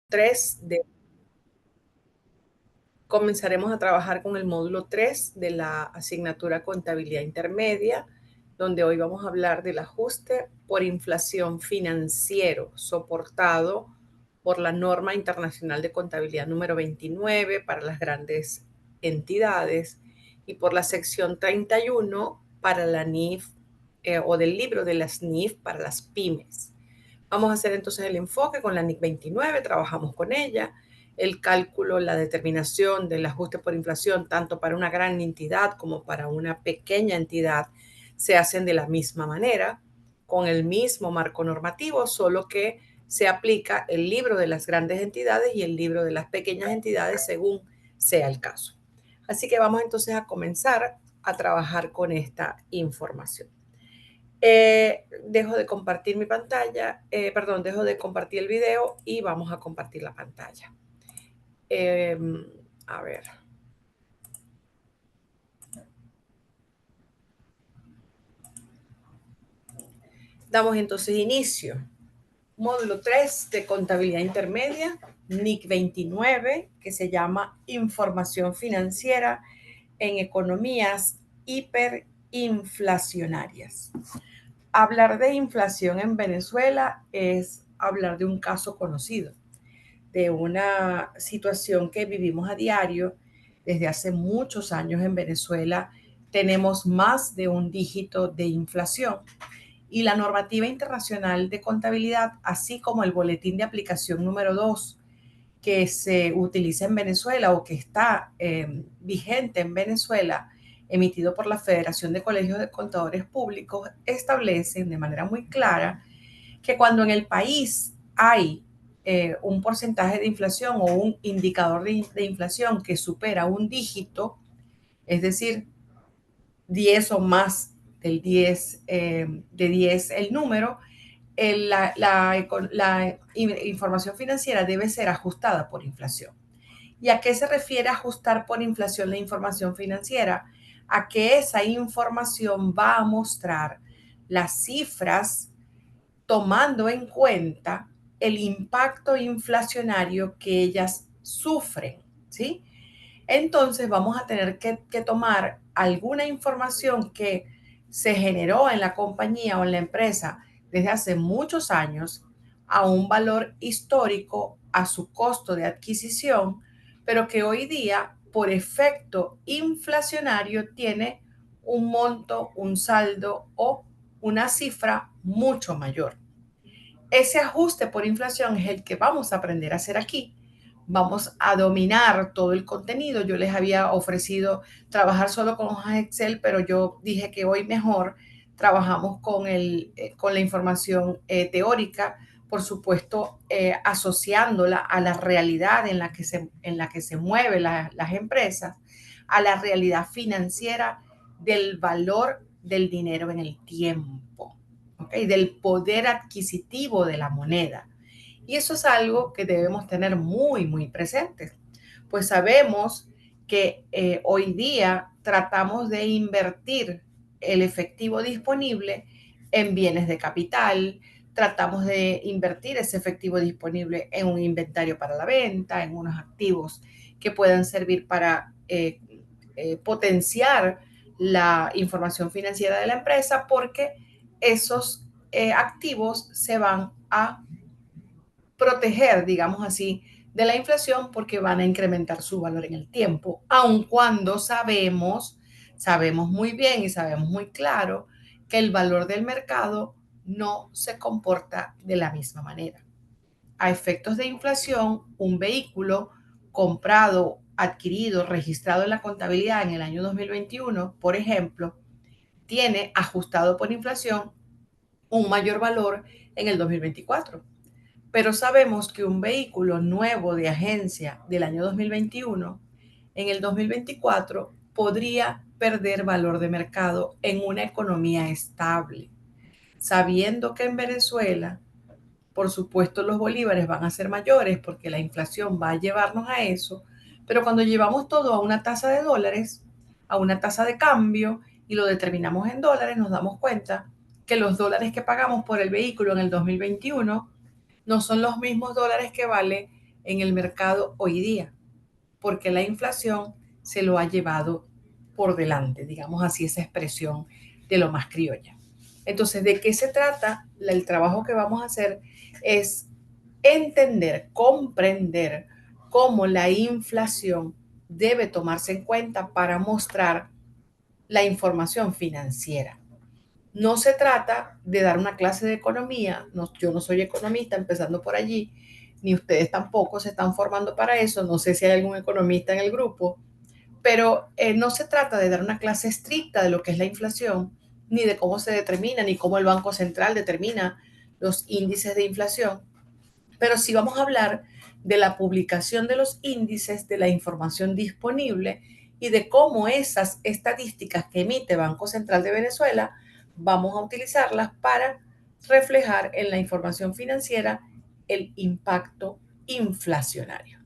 3 de comenzaremos a trabajar con el módulo 3 de la asignatura Contabilidad Intermedia, donde hoy vamos a hablar del ajuste por inflación financiero soportado por la norma internacional de contabilidad número 29 para las grandes entidades y por la sección 31 para la NIF o del libro de las NIF para las pymes. Vamos a hacer entonces el enfoque con la NIC 29, trabajamos con ella, el cálculo, la determinación del ajuste por inflación, tanto para una gran entidad como para una pequeña entidad, se hacen de la misma manera, con el mismo marco normativo, solo que se aplica el libro de las grandes entidades y el libro de las pequeñas entidades según sea el caso. Así que vamos entonces a comenzar a trabajar con esta información. Dejo de compartir mi pantalla, dejo de compartir el video y vamos a compartir la pantalla. Eh, a ver. Damos entonces inicio. Módulo 3 de contabilidad intermedia, NIC 29, que se llama Información financiera en economías hiperinflacionarias. Hablar de inflación en Venezuela es hablar de un caso conocido, de una situación que vivimos a diario desde hace muchos años en Venezuela. Tenemos más de un dígito de inflación y la normativa internacional de contabilidad, así como el boletín de aplicación número 2 que se utiliza en Venezuela o que está vigente en Venezuela, emitido por la Federación de Colegios de Contadores Públicos, establecen de manera muy clara que cuando en el país hay un porcentaje de inflación o un indicador de inflación que supera un dígito, es decir, 10 o más del 10, de 10 el número, la información financiera debe ser ajustada por inflación. ¿Y a qué se refiere ajustar por inflación la información financiera? A que esa información va a mostrar las cifras tomando en cuenta el impacto inflacionario que ellas sufren, ¿sí? Entonces vamos a tener que tomar alguna información que se generó en la compañía o en la empresa desde hace muchos años a un valor histórico, a su costo de adquisición, pero que hoy día, por efecto inflacionario, tiene un monto, un saldo o una cifra mucho mayor. Ese ajuste por inflación es el que vamos a aprender a hacer aquí. Vamos a dominar todo el contenido. Yo les había ofrecido trabajar solo con hojas Excel, pero yo dije que hoy mejor trabajamos con la información teórica, por supuesto, asociándola a la realidad en la que se mueven las empresas, a la realidad financiera del valor del dinero en el tiempo. ¿Okay? Del poder adquisitivo de la moneda. Y eso es algo que debemos tener muy, muy presente, pues sabemos que hoy día tratamos de invertir el efectivo disponible en bienes de capital, tratamos de invertir ese efectivo disponible en un inventario para la venta, en unos activos que puedan servir para potenciar la información financiera de la empresa, porque esos activos se van a proteger, digamos así, de la inflación porque van a incrementar su valor en el tiempo, aun cuando sabemos muy bien y sabemos muy claro que el valor del mercado no se comporta de la misma manera. A efectos de inflación, un vehículo comprado, adquirido, registrado en la contabilidad en el año 2021, por ejemplo, tiene ajustado por inflación un mayor valor en el 2024. Pero sabemos que un vehículo nuevo de agencia del año 2021, en el 2024, podría perder valor de mercado en una economía estable, sabiendo que en Venezuela, por supuesto, los bolívares van a ser mayores porque la inflación va a llevarnos a eso, pero cuando llevamos todo a una tasa de dólares, a una tasa de cambio y lo determinamos en dólares, nos damos cuenta que los dólares que pagamos por el vehículo en el 2021 no son los mismos dólares que vale en el mercado hoy día, porque la inflación se lo ha llevado por delante, digamos así, esa expresión de lo más criolla. Entonces, ¿de qué se trata? El trabajo que vamos a hacer es entender, comprender cómo la inflación debe tomarse en cuenta para mostrar la información financiera. No se trata de dar una clase de economía, no, yo no soy economista, empezando por allí, ni ustedes tampoco se están formando para eso, no sé si hay algún economista en el grupo, pero no se trata de dar una clase estricta de lo que es la inflación, ni de cómo se determina, ni cómo el Banco Central determina los índices de inflación, pero sí vamos a hablar de la publicación de los índices, de la información disponible y de cómo esas estadísticas que emite Banco Central de Venezuela vamos a utilizarlas para reflejar en la información financiera el impacto inflacionario.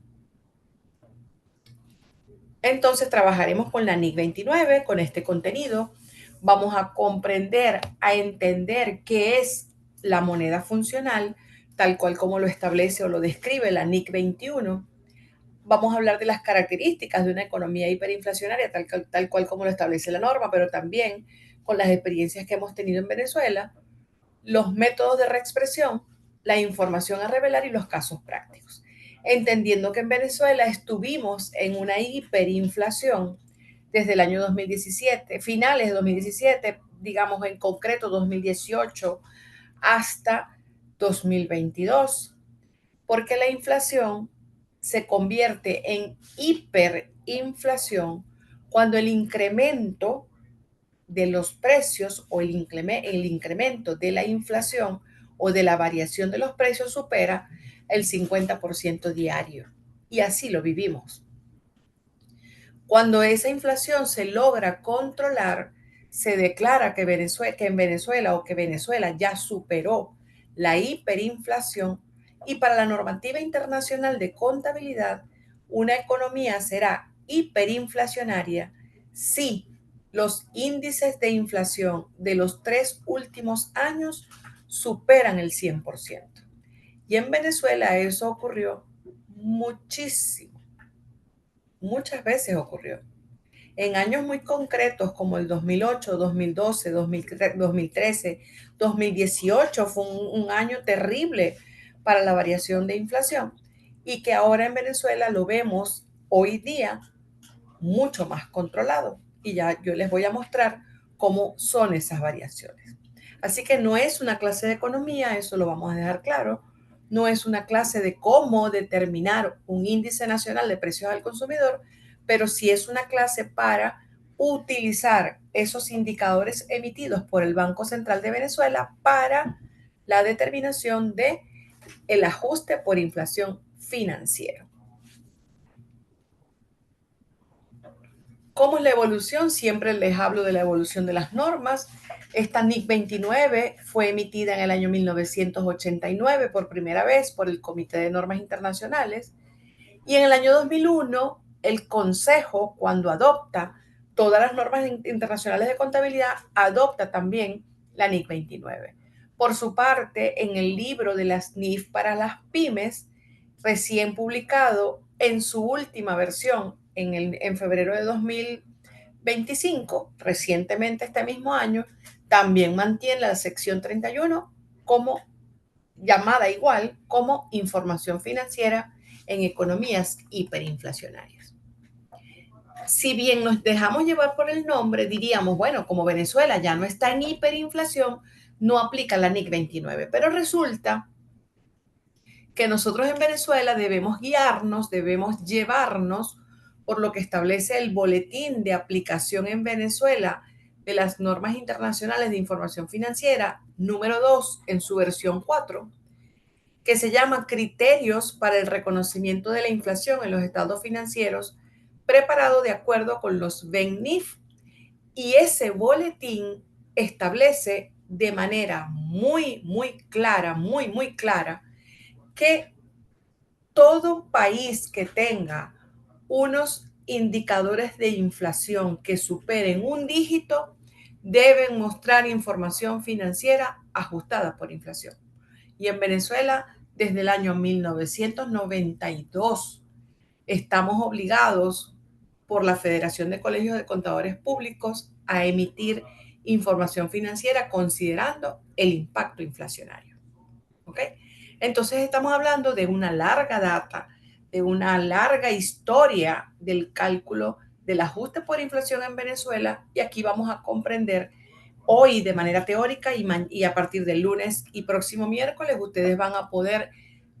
Entonces trabajaremos con la NIC 29, con este contenido. Vamos a comprender, a entender qué es la moneda funcional, tal cual como lo establece o lo describe la NIC 21. Vamos a hablar de las características de una economía hiperinflacionaria, tal cual como lo establece la norma, pero también con las experiencias que hemos tenido en Venezuela, los métodos de reexpresión, la información a revelar y los casos prácticos. Entendiendo que en Venezuela estuvimos en una hiperinflación desde el año 2017, finales de 2017, digamos en concreto 2018 hasta 2022, porque la inflación se convierte en hiperinflación cuando el incremento de los precios o el incremento de la inflación o de la variación de los precios supera el 50% diario. Y así lo vivimos. Cuando esa inflación se logra controlar, se declara que en Venezuela o que Venezuela ya superó la hiperinflación y para la normativa internacional de contabilidad, una economía será hiperinflacionaria si los índices de inflación de los 3 últimos años superan el 100%. Y en Venezuela eso ocurrió muchísimo, muchas veces ocurrió. En años muy concretos como el 2008, 2012, 2013, 2018 fue un año terrible para la variación de inflación y que ahora en Venezuela lo vemos hoy día mucho más controlado. Y ya yo les voy a mostrar cómo son esas variaciones. Así que no es una clase de economía, eso lo vamos a dejar claro. No es una clase de cómo determinar un índice nacional de precios al consumidor, pero sí es una clase para utilizar esos indicadores emitidos por el Banco Central de Venezuela para la determinación de el ajuste por inflación financiero. ¿Cómo es la evolución? Siempre les hablo de la evolución de las normas. Esta NIC 29 fue emitida en el año 1989 por primera vez por el Comité de Normas Internacionales y en el año 2001 el Consejo, cuando adopta todas las normas internacionales de contabilidad, adopta también la NIC 29. Por su parte, en el libro de las NIF para las pymes, recién publicado en su última versión en febrero de 2025, recientemente este mismo año, también mantiene la sección 31 como llamada igual como información financiera en economías hiperinflacionarias. Si bien nos dejamos llevar por el nombre, diríamos, bueno, como Venezuela ya no está en hiperinflación, no aplica la NIC 29, pero resulta que nosotros en Venezuela debemos guiarnos, debemos llevarnos por lo que establece el Boletín de Aplicación en Venezuela de las Normas Internacionales de Información Financiera, número 2, en su versión 4, que se llama Criterios para el Reconocimiento de la Inflación en los Estados Financieros, preparado de acuerdo con los BENNIF. Y ese boletín establece de manera muy clara, muy clara, que todo país que tenga unos indicadores de inflación que superen un dígito deben mostrar información financiera ajustada por inflación. Y en Venezuela desde el año 1992 estamos obligados por la Federación de Colegios de Contadores Públicos a emitir información financiera considerando el impacto inflacionario. ¿Ok? Entonces estamos hablando de una larga data, de una larga historia del cálculo del ajuste por inflación en Venezuela, y aquí vamos a comprender hoy de manera teórica y a partir del lunes y próximo miércoles ustedes van a poder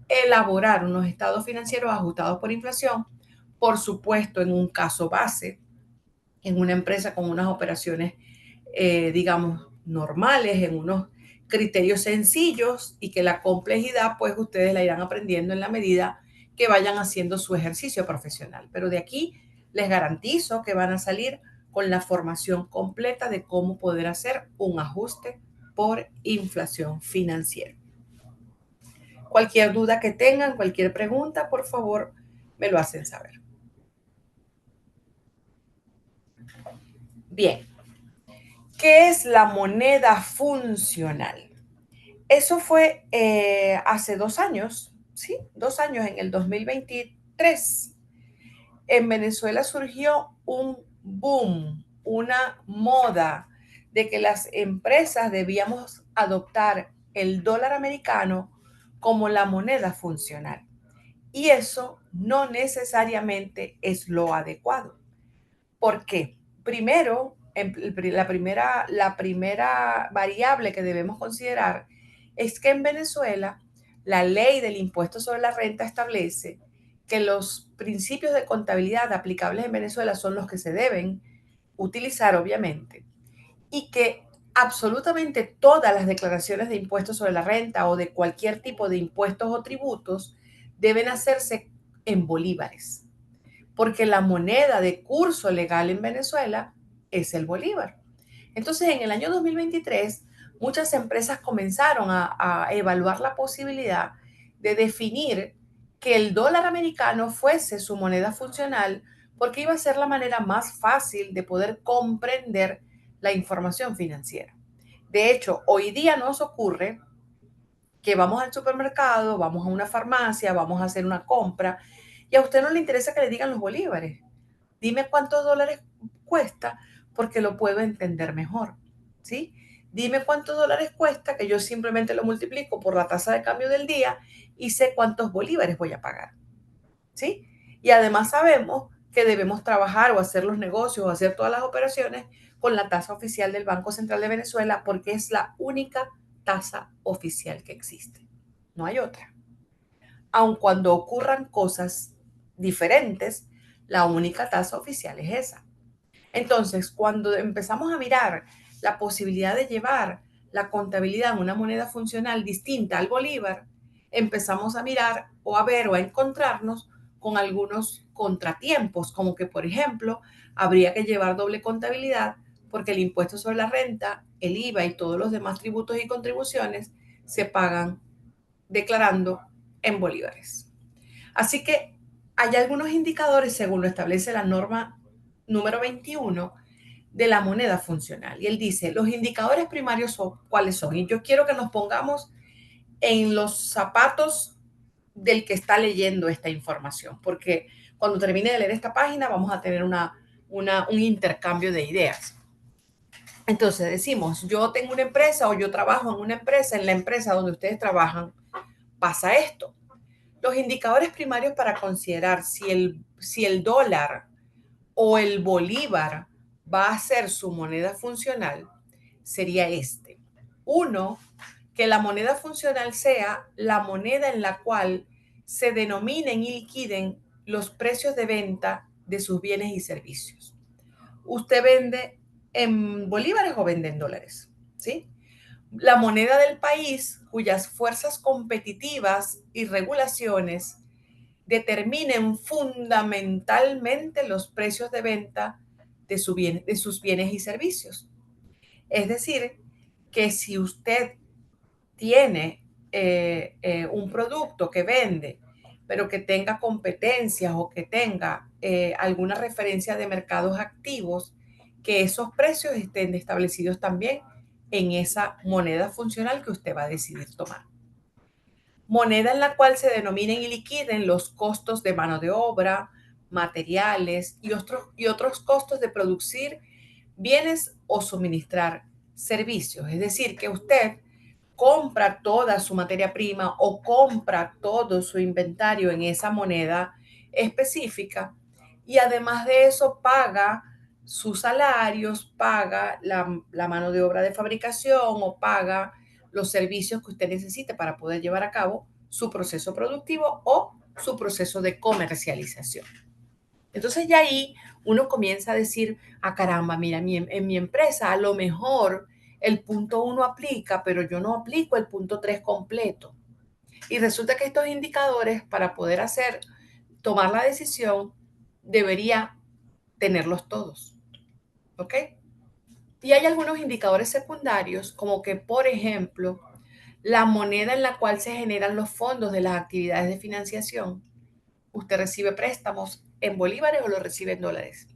elaborar unos estados financieros ajustados por inflación, por supuesto en un caso base, en una empresa con unas operaciones, digamos, normales, en unos criterios sencillos, y que la complejidad pues ustedes la irán aprendiendo en la medida que vayan haciendo su ejercicio profesional. Pero de aquí les garantizo que van a salir con la formación completa de cómo poder hacer un ajuste por inflación financiera. Cualquier duda que tengan, cualquier pregunta, por favor, me lo hacen saber. Bien, ¿qué es la moneda funcional? Eso fue hace 2 años, ¿sí? 2 años, en el 2023. En Venezuela surgió un boom, una moda de que las empresas debíamos adoptar el dólar americano como la moneda funcional. Y eso no necesariamente es lo adecuado. ¿Por qué? Primero, la primera variable que debemos considerar es que en Venezuela la ley del impuesto sobre la renta establece que los principios de contabilidad aplicables en Venezuela son los que se deben utilizar, obviamente, y que absolutamente todas las declaraciones de impuestos sobre la renta o de cualquier tipo de impuestos o tributos deben hacerse en bolívares, porque la moneda de curso legal en Venezuela es el bolívar. Entonces, en el año 2023, muchas empresas comenzaron a evaluar la posibilidad de definir que el dólar americano fuese su moneda funcional, porque iba a ser la manera más fácil de poder comprender la información financiera. De hecho, hoy día nos ocurre que vamos al supermercado, vamos a una farmacia, vamos a hacer una compra, y a usted no le interesa que le digan los bolívares. Dime cuántos dólares cuesta, porque lo puedo entender mejor, ¿sí? Dime cuántos dólares cuesta, que yo simplemente lo multiplico por la tasa de cambio del día y sé cuántos bolívares voy a pagar, ¿sí? Y además sabemos que debemos trabajar o hacer los negocios o hacer todas las operaciones con la tasa oficial del Banco Central de Venezuela, porque es la única tasa oficial que existe. No hay otra. Aun cuando ocurran cosas diferentes, la única tasa oficial es esa. Entonces, cuando empezamos a mirar la posibilidad de llevar la contabilidad en una moneda funcional distinta al bolívar, empezamos a mirar o a ver o a encontrarnos con algunos contratiempos, como que, por ejemplo, habría que llevar doble contabilidad porque el impuesto sobre la renta, el IVA y todos los demás tributos y contribuciones se pagan declarando en bolívares. Así que hay algunos indicadores, según lo establece la norma número 21 de la moneda funcional. Y él dice, los indicadores primarios son, ¿cuáles son? Y yo quiero que nos pongamos en los zapatos del que está leyendo esta información, porque cuando termine de leer esta página vamos a tener un intercambio de ideas. Entonces decimos, yo tengo una empresa o yo trabajo en una empresa, en la empresa donde ustedes trabajan pasa esto. Los indicadores primarios para considerar si el dólar o el bolívar va a ser su moneda funcional sería este. Uno, que la moneda funcional sea la moneda en la cual se denominen y liquiden los precios de venta de sus bienes y servicios. ¿Usted vende en bolívares o vende en dólares? ¿Sí? La moneda del país cuyas fuerzas competitivas y regulaciones determinen fundamentalmente los precios de venta de sus bienes y servicios. Es decir, que si usted tiene un producto que vende, pero que tenga competencias o que tenga alguna referencia de mercados activos, que esos precios estén establecidos también en esa moneda funcional que usted va a decidir tomar. moneda en la cual se denominen y liquiden los costos de mano de obra, materiales y otros costos de producir bienes o suministrar servicios. Es decir, que usted compra toda su materia prima o compra todo su inventario en esa moneda específica y además de eso paga sus salarios, paga la mano de obra de fabricación o paga los servicios que usted necesite para poder llevar a cabo su proceso productivo o su proceso de comercialización. Entonces ya ahí uno comienza a decir, ah, caramba, mira, en mi empresa a lo mejor el punto 1 aplica, pero yo no aplico el punto 3 completo. Y resulta que estos indicadores para poder tomar la decisión, debería tenerlos todos. ¿Ok? Y hay algunos indicadores secundarios, como que, por ejemplo, la moneda en la cual se generan los fondos de las actividades de financiación. Usted recibe préstamos en bolívares o lo recibe en dólares.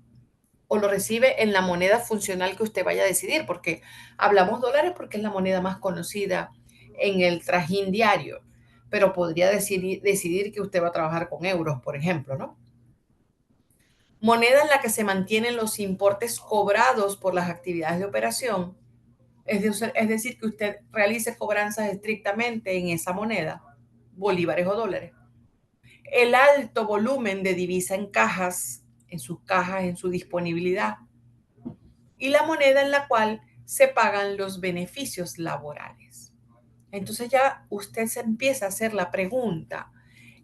O lo recibe en la moneda funcional que usted vaya a decidir, porque hablamos dólares porque es la moneda más conocida en el trajín diario, pero podría decidir que usted va a trabajar con euros, por ejemplo, ¿no? Moneda en la que se mantienen los importes cobrados por las actividades de operación, es decir, que usted realice cobranzas estrictamente en esa moneda, bolívares o dólares. El alto volumen de divisa en cajas, en su disponibilidad, y la moneda en la cual se pagan los beneficios laborales. Entonces ya usted se empieza a hacer la pregunta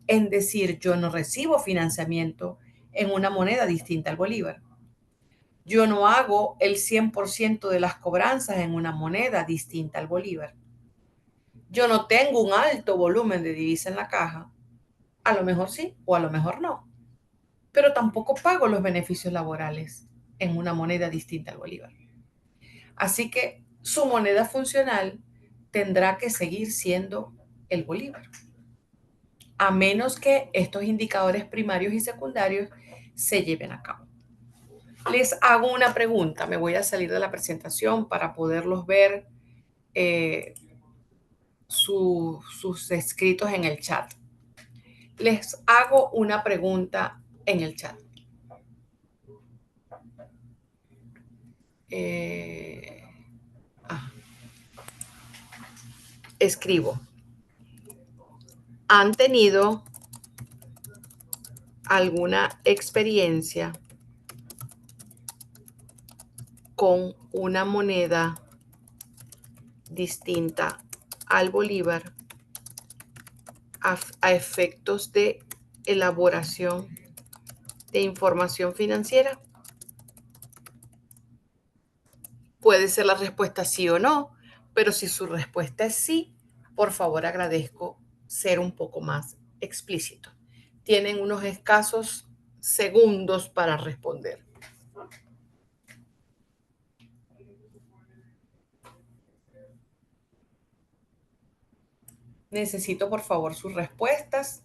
en decir, yo no recibo financiamiento en una moneda distinta al bolívar. Yo no hago el 100% de las cobranzas en una moneda distinta al bolívar. Yo no tengo un alto volumen de divisa en la caja. A lo mejor sí o a lo mejor no. Pero tampoco pago los beneficios laborales en una moneda distinta al bolívar. Así que su moneda funcional tendrá que seguir siendo el bolívar, a menos que estos indicadores primarios y secundarios se lleven a cabo. Les hago una pregunta, me voy a salir de la presentación para poderlos ver eh, sus escritos en el chat. Les hago una pregunta en el chat. Eh, ah, escribo. ¿Han tenido alguna experiencia con una moneda distinta al bolívar a efectos de elaboración de información financiera? Puede ser la respuesta sí o no, pero si su respuesta es sí, por favor agradezco ser un poco más explícito. Tienen unos escasos segundos para responder. Necesito, por favor, sus respuestas.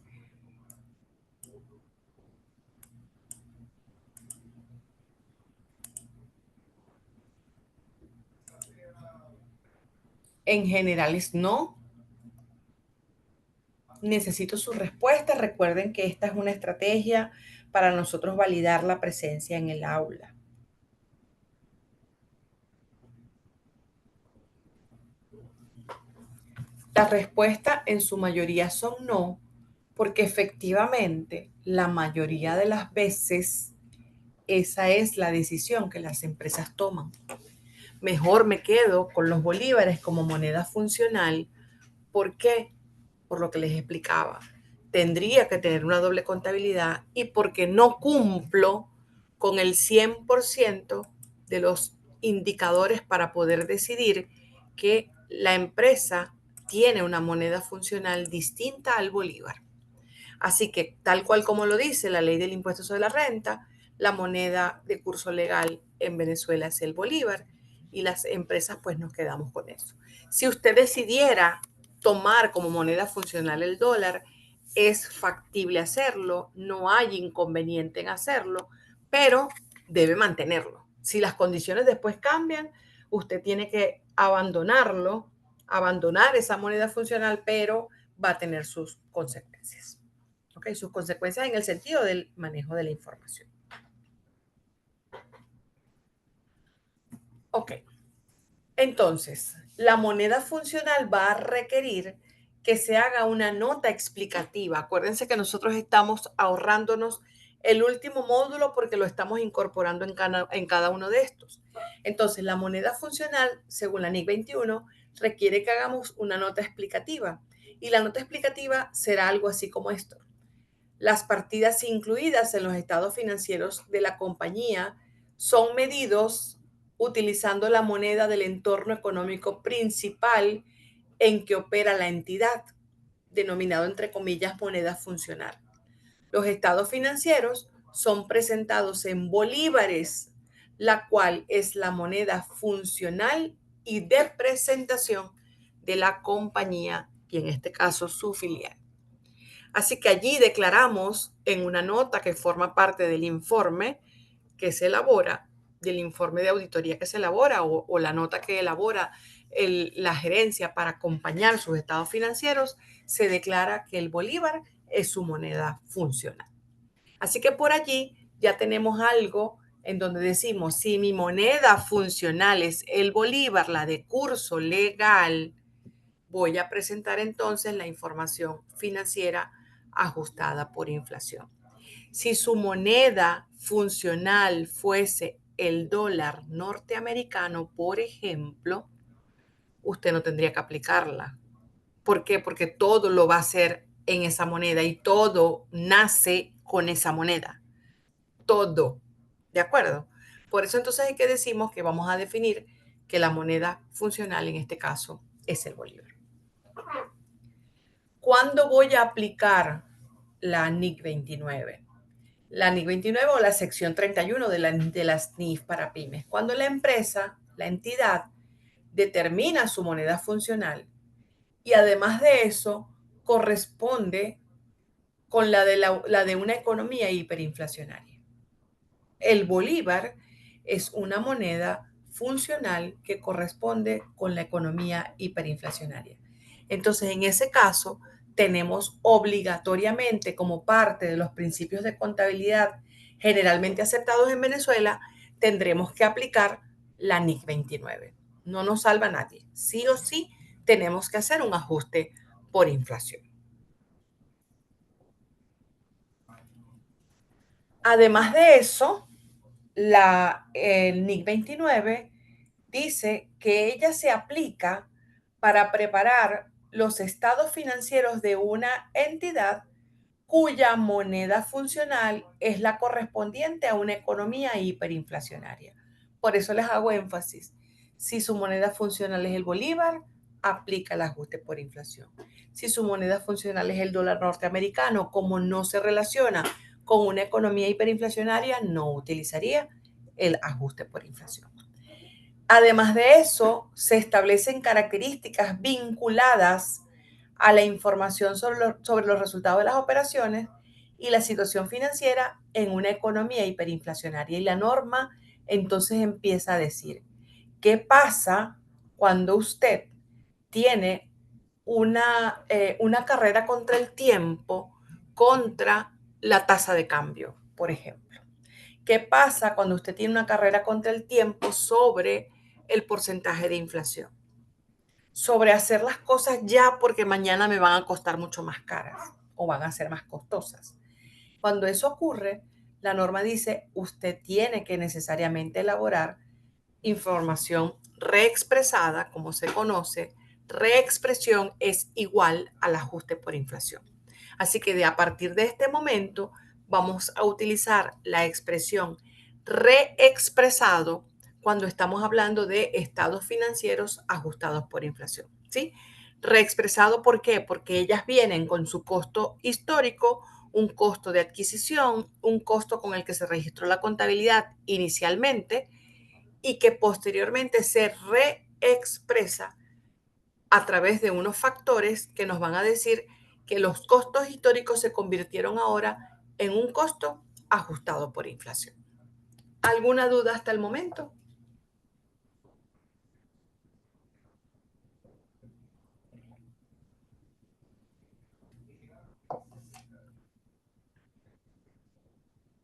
En general es no. Necesito sus respuestas. Recuerden que esta es una estrategia para nosotros validar la presencia en el aula. La respuesta en su mayoría son no, porque efectivamente la mayoría de las veces esa es la decisión que las empresas toman. Mejor me quedo con los bolívares como moneda funcional. ¿Por qué? Por lo que les explicaba. Tendría que tener una doble contabilidad y porque no cumplo con el 100% de los indicadores para poder decidir que la empresa tiene una moneda funcional distinta al bolívar. Así que, tal cual como lo dice la ley del impuesto sobre la renta, la moneda de curso legal en Venezuela es el bolívar y las empresas pues nos quedamos con eso. Si usted decidiera tomar como moneda funcional el dólar, es factible hacerlo, no hay inconveniente en hacerlo, pero debe mantenerlo. Si las condiciones después cambian, usted tiene que abandonar esa moneda funcional, pero va a tener sus consecuencias. ¿Ok? Sus consecuencias en el sentido del manejo de la información. Ok. Entonces, la moneda funcional va a requerir que se haga una nota explicativa. Acuérdense que nosotros estamos ahorrándonos el último módulo porque lo estamos incorporando en cada uno de estos. Entonces, la moneda funcional, según la NIC 21, requiere que hagamos una nota explicativa. Y la nota explicativa será algo así como esto. Las partidas incluidas en los estados financieros de la compañía son medidos utilizando la moneda del entorno económico principal en que opera la entidad, denominado entre comillas moneda funcional. Los estados financieros son presentados en bolívares, la cual es la moneda funcional y de presentación de la compañía y en este caso su filial. Así que allí declaramos en una nota que forma parte del informe que se elabora, del informe de auditoría que se elabora o la nota que elabora la gerencia para acompañar sus estados financieros, se declara que el bolívar es su moneda funcional. Así que por allí ya tenemos algo en donde decimos, si mi moneda funcional es el bolívar, la de curso legal, voy a presentar entonces la información financiera ajustada por inflación. Si su moneda funcional fuese el dólar norteamericano, por ejemplo, usted no tendría que aplicarla. ¿Por qué? Porque todo lo va a hacer en esa moneda y todo nace con esa moneda. Todo. ¿De acuerdo? Por eso entonces hay que decimos que vamos a definir que la moneda funcional en este caso es el bolívar. ¿Cuándo voy a aplicar la NIC 29? La NIC 29 o la sección 31 de las NIF para pymes. Cuando la empresa, la entidad, determina su moneda funcional y además de eso corresponde con la de una economía hiperinflacionaria. El bolívar es una moneda funcional que corresponde con la economía hiperinflacionaria. Entonces, en ese caso, tenemos obligatoriamente como parte de los principios de contabilidad generalmente aceptados en Venezuela, tendremos que aplicar la NIC 29. No nos salva nadie. Sí o sí tenemos que hacer un ajuste por inflación. Además de eso, el NIC 29 dice que ella se aplica para preparar los estados financieros de una entidad cuya moneda funcional es la correspondiente a una economía hiperinflacionaria. Por eso les hago énfasis. Si su moneda funcional es el bolívar, aplica el ajuste por inflación. Si su moneda funcional es el dólar norteamericano, como no se relaciona con una economía hiperinflacionaria, no utilizaría el ajuste por inflación. Además de eso, se establecen características vinculadas a la información sobre los resultados de las operaciones y la situación financiera en una economía hiperinflacionaria. Y la norma entonces empieza a decir, ¿qué pasa cuando usted tiene una carrera contra el tiempo, contra la tasa de cambio, por ejemplo? ¿Qué pasa cuando usted tiene una carrera contra el tiempo sobre el porcentaje de inflación? Sobre hacer las cosas ya porque mañana me van a costar mucho más caras o van a ser más costosas. Cuando eso ocurre, la norma dice, usted tiene que necesariamente elaborar información reexpresada, como se conoce. Reexpresión es igual al ajuste por inflación. Así que a partir de este momento vamos a utilizar la expresión reexpresado cuando estamos hablando de estados financieros ajustados por inflación, ¿sí? Reexpresado, ¿por qué? Porque ellas vienen con su costo histórico, un costo de adquisición, un costo con el que se registró la contabilidad inicialmente y que posteriormente se reexpresa a través de unos factores que nos van a decir que los costos históricos se convirtieron ahora en un costo ajustado por inflación. ¿Alguna duda hasta el momento?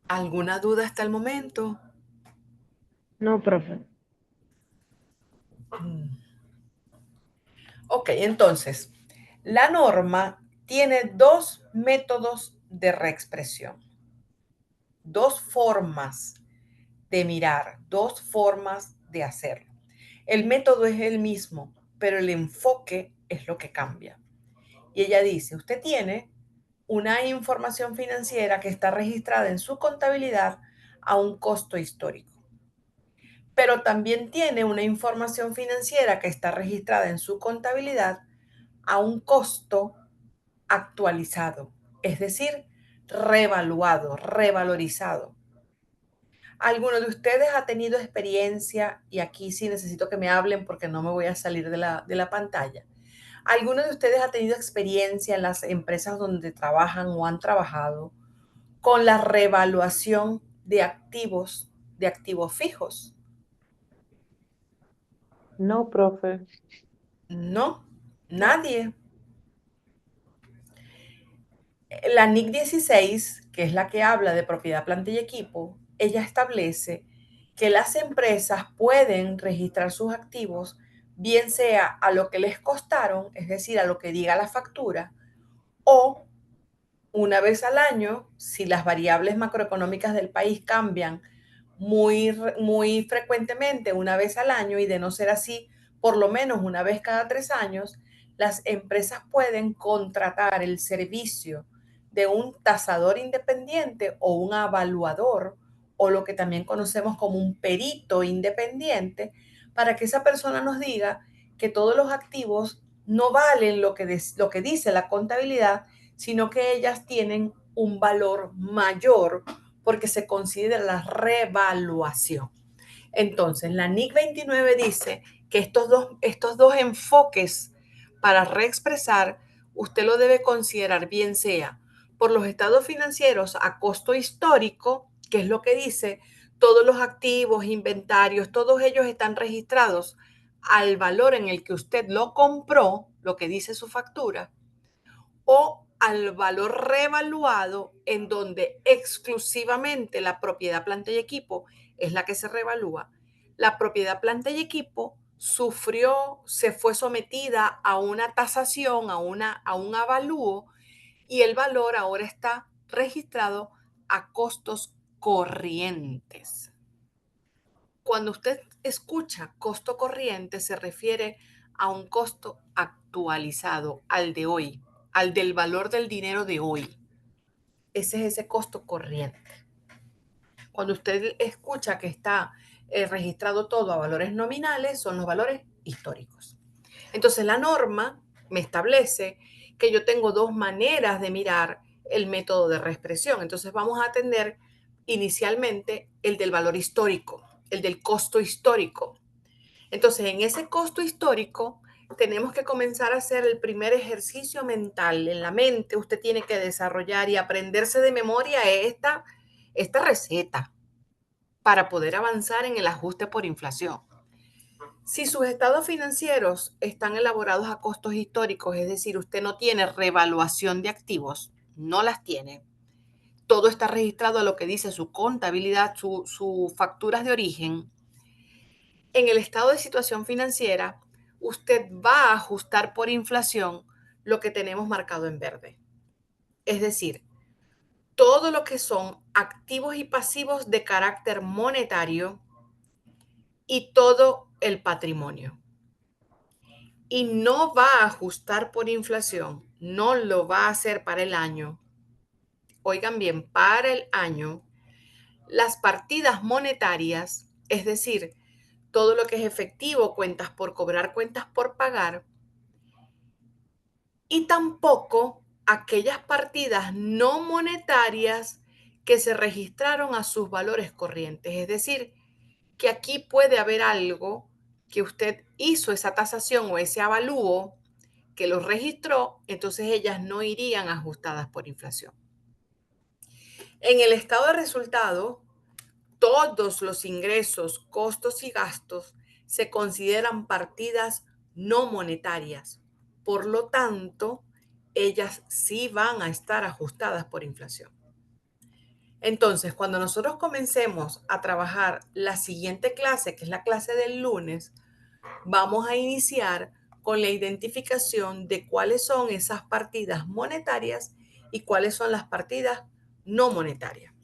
¿Alguna duda hasta el momento? No, profe. Ok, entonces, la norma tiene dos métodos de reexpresión, dos formas de mirar, dos formas de hacerlo. El método es el mismo, pero el enfoque es lo que cambia. Y ella dice, usted tiene una información financiera que está registrada en su contabilidad a un costo histórico, pero también tiene una información financiera que está registrada en su contabilidad a un costo actualizado, es decir, revaluado, revalorizado. ¿Alguno de ustedes ha tenido experiencia? Y aquí sí necesito que me hablen porque no me voy a salir de la pantalla. ¿Alguno de ustedes ha tenido experiencia en las empresas donde trabajan o han trabajado con la revaluación de activos fijos? No, profe. No, No. nadie. La NIC 16, que es la que habla de propiedad, planta y equipo, ella establece que las empresas pueden registrar sus activos, bien sea a lo que les costaron, es decir, a lo que diga la factura, o una vez al año, si las variables macroeconómicas del país cambian muy frecuentemente, una vez al año, y de no ser así, por lo menos una vez cada 3 años, las empresas pueden contratar el servicio de un tasador independiente o un evaluador, o lo que también conocemos como un perito independiente, para que esa persona nos diga que todos los activos no valen lo que dice la contabilidad, sino que ellas tienen un valor mayor porque se considera la revaluación. Entonces, la NIC 29 dice que estos dos enfoques para reexpresar, usted lo debe considerar bien sea por los estados financieros a costo histórico, que es lo que dice, todos los activos, inventarios, todos ellos están registrados al valor en el que usted lo compró, lo que dice su factura, o al valor revaluado en donde exclusivamente la propiedad, planta y equipo es la que se revalúa. La propiedad, planta y equipo sufrió, se fue sometida a una tasación, a un avalúo, y el valor ahora está registrado a costos corrientes. Cuando usted escucha costo corriente, se refiere a un costo actualizado, al de hoy, al del valor del dinero de hoy. Ese es ese costo corriente. Cuando usted escucha que está registrado todo a valores nominales, son los valores históricos. Entonces, la norma me establece que yo tengo dos maneras de mirar el método de reexpresión. Entonces, vamos a atender inicialmente el del valor histórico, el del costo histórico. Entonces, en ese costo histórico, tenemos que comenzar a hacer el primer ejercicio mental. En la mente, usted tiene que desarrollar y aprenderse de memoria esta receta para poder avanzar en el ajuste por inflación. Si sus estados financieros están elaborados a costos históricos, es decir, usted no tiene revaluación de activos, no las tiene, todo está registrado a lo que dice su contabilidad, sus facturas de origen. En el estado de situación financiera, usted va a ajustar por inflación lo que tenemos marcado en verde. Es decir, todo lo que son activos y pasivos de carácter monetario y todo el patrimonio. Y no va a ajustar por inflación, no lo va a hacer para el año. Oigan bien, para el año, las partidas monetarias, es decir, todo lo que es efectivo, cuentas por cobrar, cuentas por pagar, y tampoco aquellas partidas no monetarias que se registraron a sus valores corrientes. Es decir, que aquí puede haber algo que usted hizo esa tasación o ese avalúo que los registró, entonces ellas no irían ajustadas por inflación. En el estado de resultado, todos los ingresos, costos y gastos se consideran partidas no monetarias. Por lo tanto, ellas sí van a estar ajustadas por inflación. Entonces, cuando nosotros comencemos a trabajar la siguiente clase, que es la clase del lunes, vamos a iniciar con la identificación de cuáles son esas partidas monetarias y cuáles son las partidas no monetarias.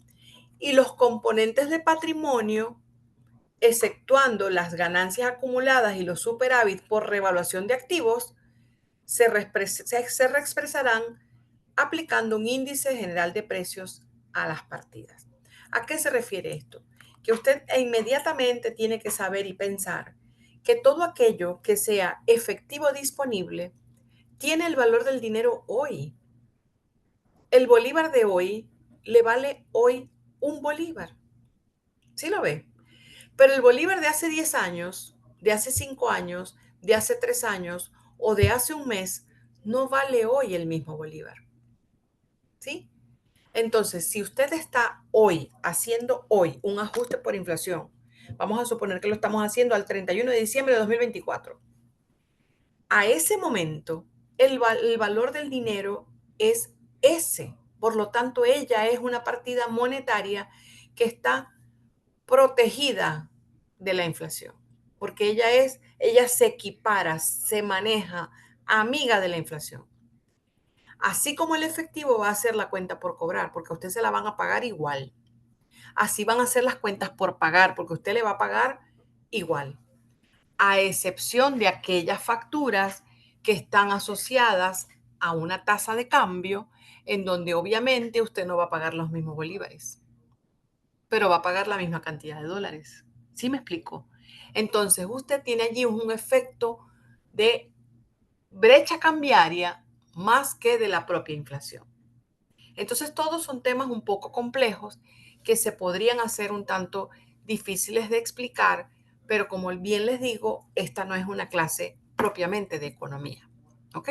Y los componentes de patrimonio, exceptuando las ganancias acumuladas y los superávit por revaluación de activos, se reexpresarán aplicando un índice general de precios a las partidas. ¿A qué se refiere esto? Que usted inmediatamente tiene que saber y pensar que todo aquello que sea efectivo disponible tiene el valor del dinero hoy. El bolívar de hoy le vale hoy un bolívar. ¿Sí lo ve? Pero el bolívar de hace 10 años, de hace 5 años, de hace 3 años o de hace un mes no vale hoy el mismo bolívar. ¿Sí? Entonces, si usted está hoy haciendo hoy un ajuste por inflación, vamos a suponer que lo estamos haciendo al 31 de diciembre de 2024, a ese momento el valor del dinero es ese. Por lo tanto, ella es una partida monetaria que está protegida de la inflación, porque ella se equipara, se maneja amiga de la inflación. Así como el efectivo va a ser la cuenta por cobrar, porque a usted se la van a pagar igual. Así van a ser las cuentas por pagar, porque usted le va a pagar igual, a excepción de aquellas facturas que están asociadas a una tasa de cambio, en donde obviamente usted no va a pagar los mismos bolívares, pero va a pagar la misma cantidad de dólares. ¿Sí me explico? Entonces, usted tiene allí un efecto de brecha cambiaria más que de la propia inflación. Entonces, todos son temas un poco complejos que se podrían hacer un tanto difíciles de explicar, pero como bien les digo, esta no es una clase propiamente de economía. ¿Ok?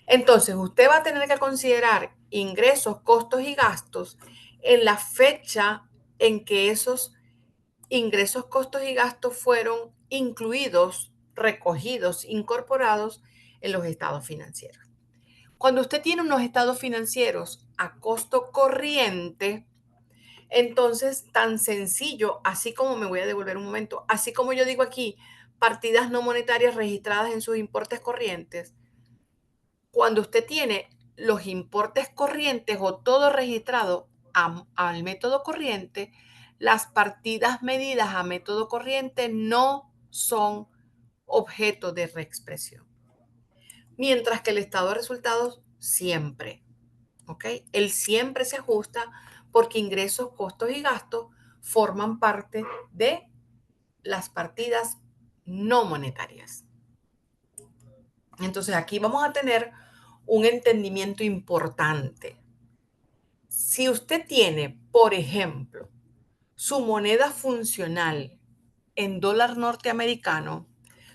Entonces, usted va a tener que considerar ingresos, costos y gastos en la fecha en que esos ingresos, costos y gastos fueron incluidos, recogidos, incorporados en los estados financieros. Cuando usted tiene unos estados financieros a costo corriente, entonces tan sencillo, así como me voy a devolver un momento, así como yo digo aquí, partidas no monetarias registradas en sus importes corrientes, cuando usted tiene los importes corrientes o todo registrado al método corriente, las partidas medidas a método corriente no son objeto de reexpresión. Mientras que el estado de resultados siempre. ¿Ok? Él siempre se ajusta porque ingresos, costos y gastos forman parte de las partidas no monetarias. Entonces aquí vamos a tener un entendimiento importante. Si usted tiene, por ejemplo, su moneda funcional en dólar norteamericano,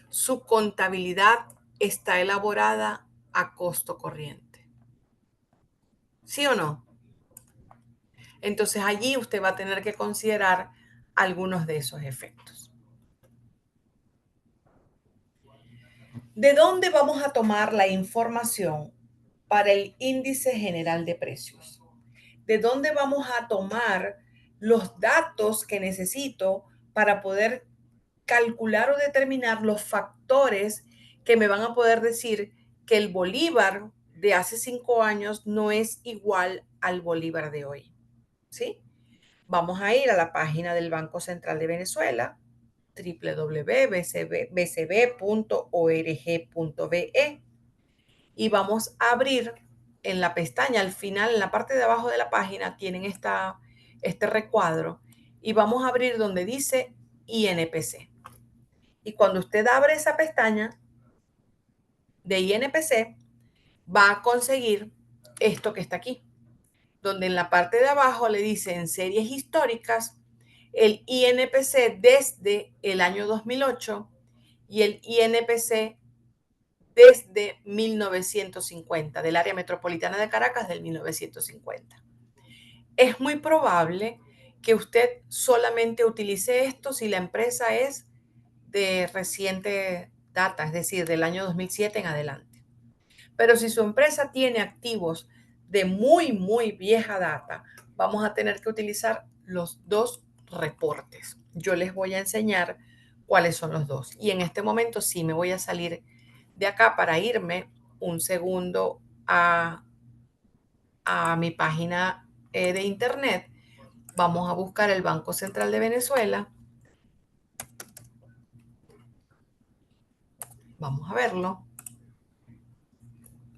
su contabilidad está elaborada a costo corriente. ¿Sí o no? Entonces allí usted va a tener que considerar algunos de esos efectos. ¿De dónde vamos a tomar la información para el índice general de precios? ¿De dónde vamos a tomar los datos que necesito para poder calcular o determinar los factores que me van a poder decir que el bolívar de hace 5 años no es igual al bolívar de hoy? ¿Sí? Vamos a ir a la página del Banco Central de Venezuela, www.bcb.org.be, y vamos a abrir en la pestaña, al final, en la parte de abajo de la página, tienen este recuadro, y vamos a abrir donde dice INPC. Y cuando usted abre esa pestaña de INPC, va a conseguir esto que está aquí, donde en la parte de abajo le dice en series históricas el INPC desde el año 2008 y el INPC desde 1950, del área metropolitana de Caracas del 1950. Es muy probable que usted solamente utilice esto si la empresa es de reciente data, es decir, del año 2007 en adelante. Pero si su empresa tiene activos de muy, muy vieja data, vamos a tener que utilizar los dos reportes. Yo les voy a enseñar cuáles son los dos. Y en este momento sí me voy a salir de acá para irme un segundo a mi página de internet. Vamos a buscar el Banco Central de Venezuela. Vamos a verlo.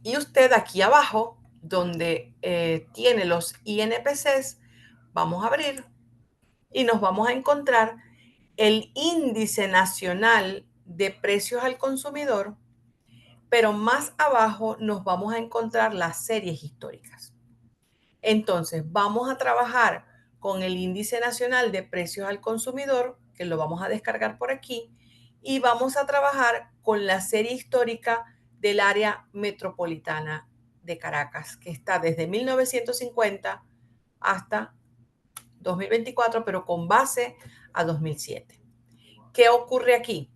Y usted aquí abajo, donde tiene los INPCs, vamos a abrir y nos vamos a encontrar el índice nacional de precios al consumidor, pero más abajo nos vamos a encontrar las series históricas. Entonces, vamos a trabajar con el índice nacional de precios al consumidor, que lo vamos a descargar por aquí, y vamos a trabajar con la serie histórica del área metropolitana de Caracas, que está desde 1950 hasta 2024, pero con base a 2007. ¿Qué ocurre aquí?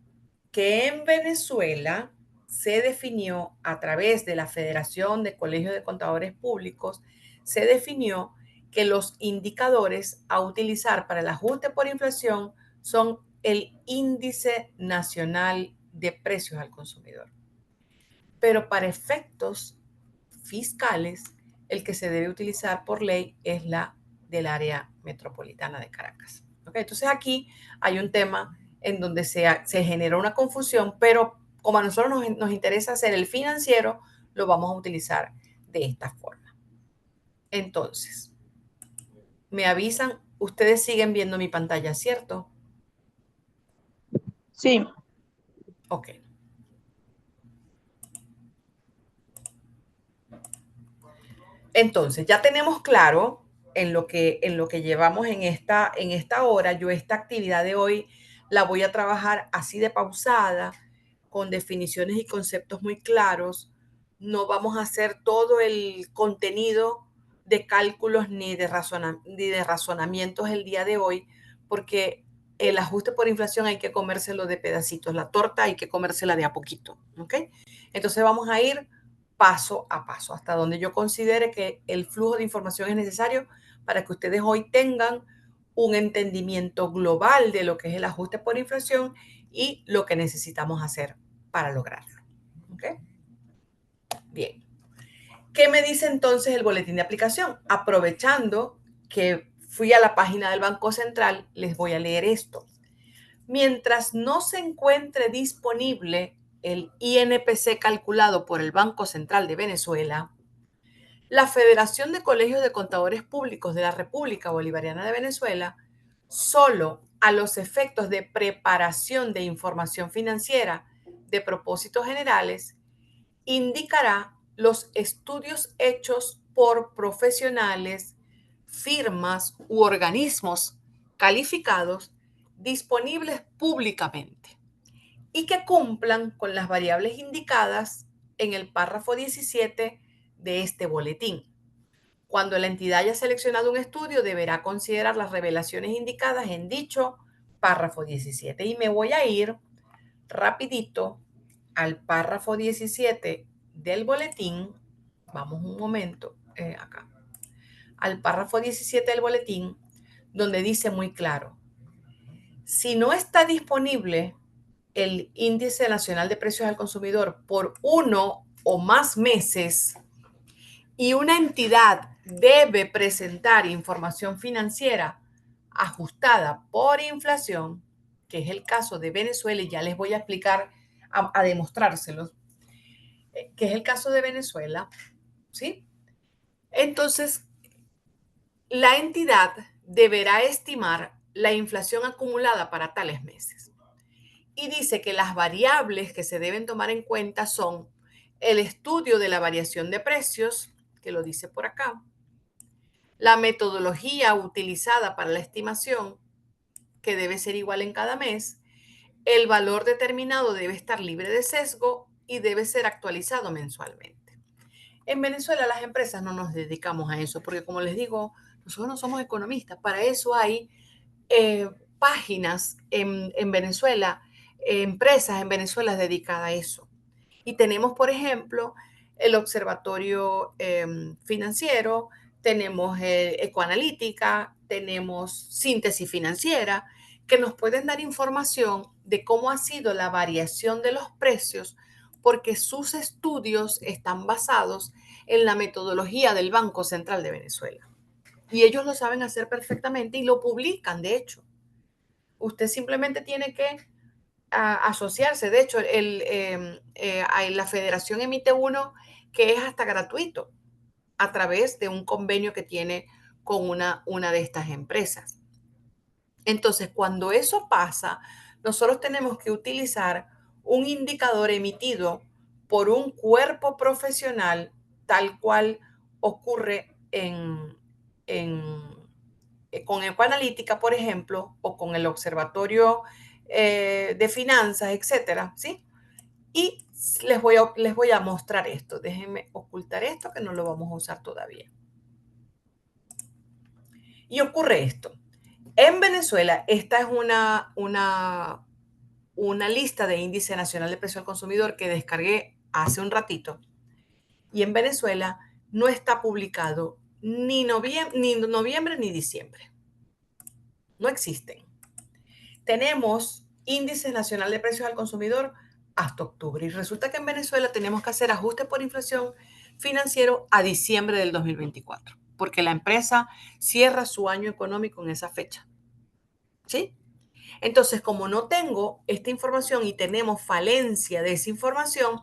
Que en Venezuela se definió a través de la Federación de Colegios de Contadores Públicos, se definió que los indicadores a utilizar para el ajuste por inflación son el índice nacional de precios al consumidor. Pero para efectos fiscales, el que se debe utilizar por ley es la del área metropolitana de Caracas. ¿Okay? Entonces aquí hay un tema en donde se genera una confusión, pero como a nosotros nos interesa hacer el financiero, lo vamos a utilizar de esta forma. Entonces, me avisan, ustedes siguen viendo mi pantalla, ¿cierto? Sí. Ok. Entonces, ya tenemos claro en lo que llevamos en esta hora. Yo esta actividad de hoy la voy a trabajar así de pausada, con definiciones y conceptos muy claros. No vamos a hacer todo el contenido de cálculos ni de razonamientos el día de hoy, porque el ajuste por inflación hay que comérselo de pedacitos, la torta hay que comérsela de a poquito, ¿ok? Entonces vamos a ir paso a paso, hasta donde yo considere que el flujo de información es necesario para que ustedes hoy tengan un entendimiento global de lo que es el ajuste por inflación y lo que necesitamos hacer para lograrlo. ¿Ok? Bien. ¿Qué me dice entonces el boletín de aplicación? Aprovechando que fui a la página del Banco Central, les voy a leer esto. Mientras no se encuentre disponible el INPC calculado por el Banco Central de Venezuela, la Federación de Colegios de Contadores Públicos de la República Bolivariana de Venezuela, solo a los efectos de preparación de información financiera de propósitos generales, indicará los estudios hechos por profesionales, firmas u organismos calificados disponibles públicamente y que cumplan con las variables indicadas en el párrafo 17 de este boletín. Cuando la entidad haya seleccionado un estudio, deberá considerar las revelaciones indicadas en dicho párrafo 17. Y me voy a ir rapidito al párrafo 17 del boletín. Vamos un momento acá. Al párrafo 17 del boletín, donde dice muy claro, si no está disponible el índice nacional de precios al consumidor por 1 o más meses y una entidad debe presentar información financiera ajustada por inflación, que es el caso de Venezuela, y ya les voy a explicar, a demostrárselos, que es el caso de Venezuela, ¿sí? Entonces, la entidad deberá estimar la inflación acumulada para tales meses. Y dice que las variables que se deben tomar en cuenta son el estudio de la variación de precios, que lo dice por acá, la metodología utilizada para la estimación, que debe ser igual en cada mes, el valor determinado debe estar libre de sesgo y debe ser actualizado mensualmente. En Venezuela las empresas no nos dedicamos a eso, porque como les digo, nosotros no somos economistas, para eso hay páginas en Venezuela, empresas en Venezuela dedicadas a eso. Y tenemos, por ejemplo, el Observatorio Financiero, tenemos Ecoanalítica, tenemos Síntesis Financiera, que nos pueden dar información de cómo ha sido la variación de los precios, porque sus estudios están basados en la metodología del Banco Central de Venezuela. Y ellos lo saben hacer perfectamente y lo publican, de hecho. Usted simplemente tiene que asociarse. De hecho, la federación emite uno que es hasta gratuito a través de un convenio que tiene con una de estas empresas. Entonces, cuando eso pasa, nosotros tenemos que utilizar un indicador emitido por un cuerpo profesional, tal cual ocurre con Ecoanalítica, por ejemplo, o con el Observatorio de Finanzas, etcétera, ¿sí? Y les voy a mostrar esto. Déjenme ocultar esto que no lo vamos a usar todavía. Y ocurre esto. En Venezuela, esta es una lista de índice nacional de precio al consumidor que descargué hace un ratito. Y en Venezuela no está publicado ni noviembre ni diciembre. No existen. Tenemos índice nacional de precios al consumidor hasta octubre. Y resulta que en Venezuela tenemos que hacer ajuste por inflación financiero a diciembre del 2024, porque la empresa cierra su año económico en esa fecha. ¿Sí? Entonces, como no tengo esta información y tenemos falencia de esa información,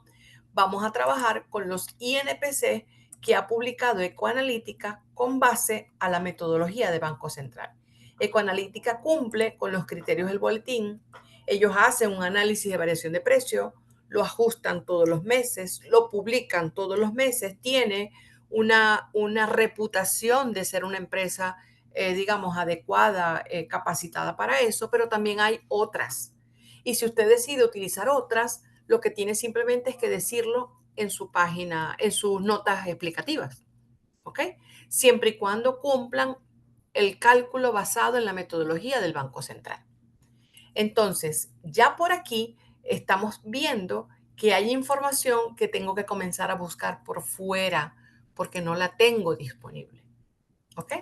vamos a trabajar con los INPC que ha publicado Ecoanalítica con base a la metodología de Banco Central. Ecoanalítica cumple con los criterios del boletín. Ellos hacen un análisis de variación de precio, lo ajustan todos los meses, lo publican todos los meses, tiene una reputación de ser una empresa digamos, adecuada, capacitada para eso, pero también hay otras. Y si usted decide utilizar otras, lo que tiene simplemente es que decirlo en su página, en sus notas explicativas, ¿ok? Siempre y cuando cumplan el cálculo basado en la metodología del Banco Central. Entonces, ya por aquí estamos viendo que hay información que tengo que comenzar a buscar por fuera porque no la tengo disponible, ¿ok?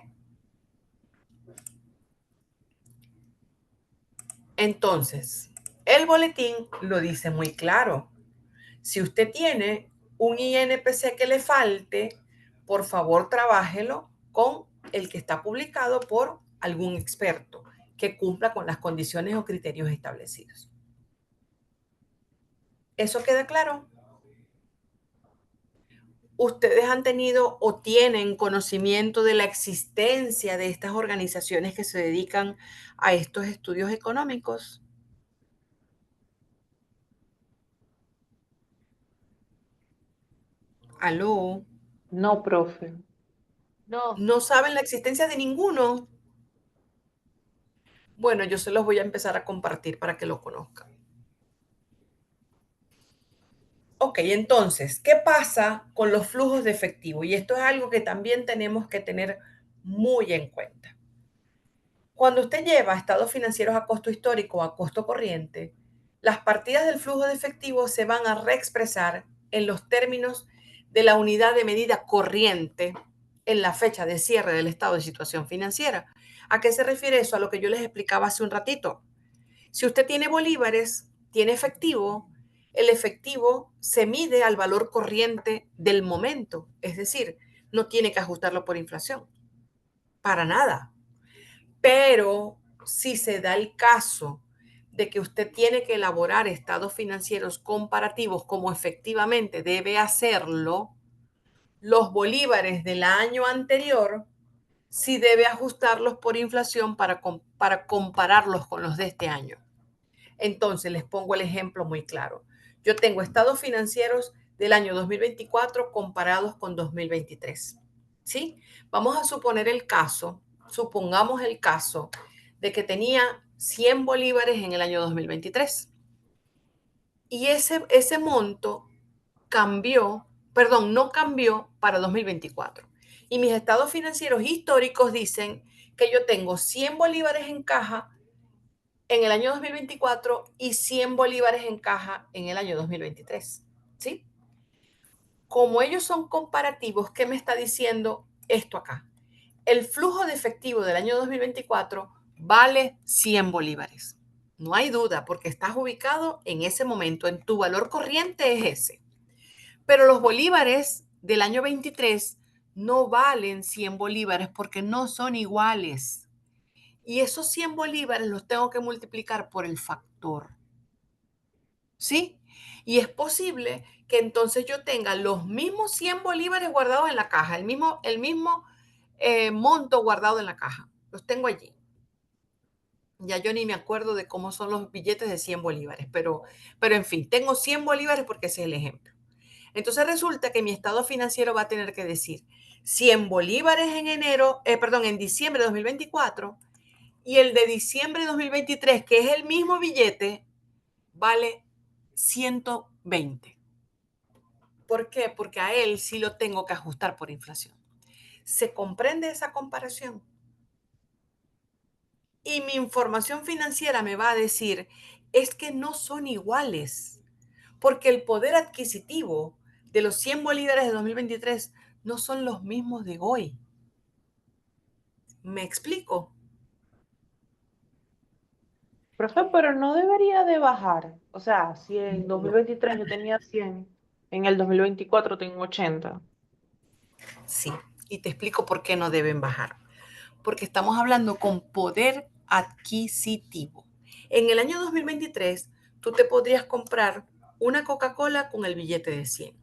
Entonces, el boletín lo dice muy claro. Si usted tiene un INPC que le falte, por favor trabájelo con el que está publicado por algún experto que cumpla con las condiciones o criterios establecidos. ¿Eso queda claro? ¿Ustedes han tenido o tienen conocimiento de la existencia de estas organizaciones que se dedican a estos estudios económicos? ¿Aló? No, profe. No. ¿No saben la existencia de ninguno? Bueno, yo se los voy a empezar a compartir para que lo conozcan. Ok, entonces, ¿qué pasa con los flujos de efectivo? Y esto es algo que también tenemos que tener muy en cuenta. Cuando usted lleva estados financieros a costo histórico o a costo corriente, las partidas del flujo de efectivo se van a reexpresar en los términos de la unidad de medida corriente en la fecha de cierre del estado de situación financiera. ¿A qué se refiere eso? A lo que yo les explicaba hace un ratito. Si usted tiene bolívares, tiene efectivo, el efectivo se mide al valor corriente del momento, es decir, no tiene que ajustarlo por inflación, para nada. Pero si se da el caso de que usted tiene que elaborar estados financieros comparativos como efectivamente debe hacerlo, los bolívares del año anterior sí debe ajustarlos por inflación para compararlos con los de este año. Entonces, les pongo el ejemplo muy claro. Yo tengo estados financieros del año 2024 comparados con 2023. ¿Sí? Vamos a suponer supongamos el caso de que tenía 100 bolívares en el año 2023. Y ese monto no cambió para 2024. Y mis estados financieros históricos dicen que yo tengo 100 bolívares en caja en el año 2024 y 100 bolívares en caja en el año 2023. ¿Sí? Como ellos son comparativos, ¿qué me está diciendo esto acá. El flujo de efectivo del año 2024 vale 100 bolívares. No hay duda, porque estás ubicado en ese momento, en tu valor corriente es ese. Pero los bolívares del año 23 no valen 100 bolívares porque no son iguales. Y esos 100 bolívares los tengo que multiplicar por el factor. ¿Sí? Y es posible que entonces yo tenga los mismos 100 bolívares guardados en la caja, el mismo monto guardado en la caja. Los tengo allí. Ya yo ni me acuerdo de cómo son los billetes de 100 bolívares, pero en fin, tengo 100 bolívares porque ese es el ejemplo. Entonces resulta que mi estado financiero va a tener que decir 100 bolívares en diciembre de 2024 y el de diciembre de 2023, que es el mismo billete, vale 120. ¿Por qué? Porque a él sí lo tengo que ajustar por inflación. ¿Se comprende esa comparación? Y mi información financiera me va a decir, es que no son iguales, porque el poder adquisitivo de los 100 bolívares de 2023 no son los mismos de hoy. ¿Me explico? Profe, pero no debería de bajar. O sea, si en No. 2023 yo tenía 100, en el 2024 tengo 80. Sí, y te explico por qué no deben bajar. Porque estamos hablando con poder adquisitivo. En el año 2023, tú te podrías comprar una Coca-Cola con el billete de 100,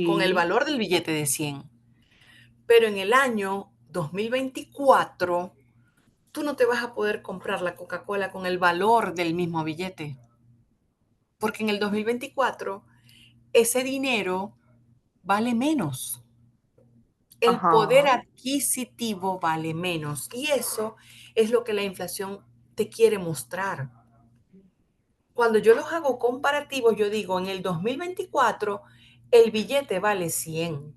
con el Sí. valor del billete de 100. Pero en el año 2024, tú no te vas a poder comprar la Coca-Cola con el valor del mismo billete. Porque en el 2024, ese dinero vale menos. El poder Ajá. adquisitivo vale menos. Y eso es lo que la inflación te quiere mostrar. Cuando yo los hago comparativos, yo digo, en el 2024 el billete vale 100,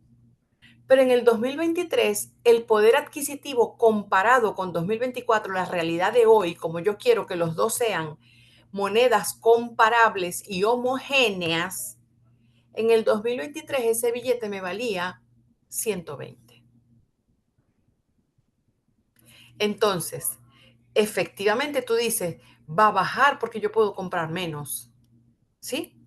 pero en el 2023 el poder adquisitivo comparado con 2024, la realidad de hoy, como yo quiero que los dos sean monedas comparables y homogéneas, en el 2023 ese billete me valía 120. Entonces, efectivamente tú dices, va a bajar porque yo puedo comprar menos, ¿sí?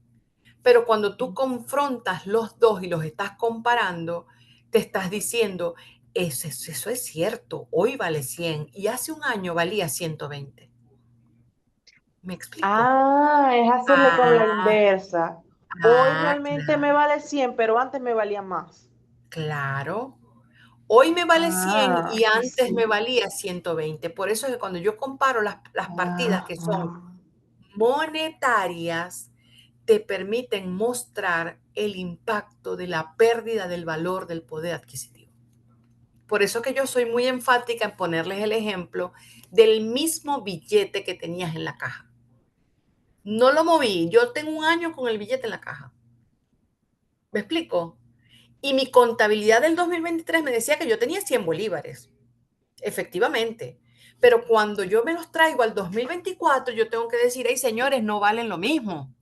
Pero cuando tú confrontas los dos y los estás comparando, te estás diciendo, eso es cierto, hoy vale 100 y hace un año valía 120. ¿Me explico? Ah, es hacerlo con la Ah, inversa. Hoy realmente me claro, vale 100, pero antes me valía más. claro. Hoy me vale 100 Ah, y sí, antes me sí. valía 120. Por eso es que cuando yo comparo las partidas Ah, que son ah. monetarias, te permiten mostrar el impacto de la pérdida del valor del poder adquisitivo. Por eso que yo soy muy enfática en ponerles el ejemplo del mismo billete que tenías en la caja. No lo moví, yo tengo un año con el billete en la caja. ¿Me explico? Y mi contabilidad del 2023 me decía que yo tenía 100 bolívares, efectivamente. Pero cuando yo me los traigo al 2024, yo tengo que decir, hey señores, no valen lo mismo.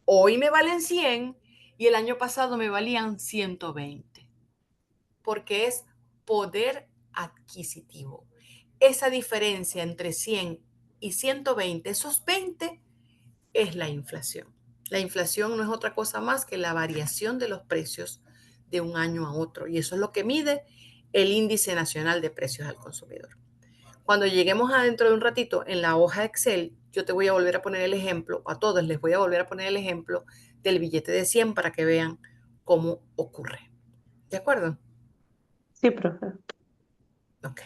Hoy me valen 100 y el año pasado me valían 120, porque es poder adquisitivo. Esa diferencia entre 100 y 120, esos 20 es la inflación. La inflación no es otra cosa más que la variación de los precios de un año a otro y eso es lo que mide el índice nacional de precios al consumidor. Cuando lleguemos adentro de un ratito en la hoja Excel, yo te voy a volver a poner el ejemplo, a todos les voy a volver a poner el ejemplo del billete de 100 para que vean cómo ocurre. ¿De acuerdo? Sí, profe. Ok.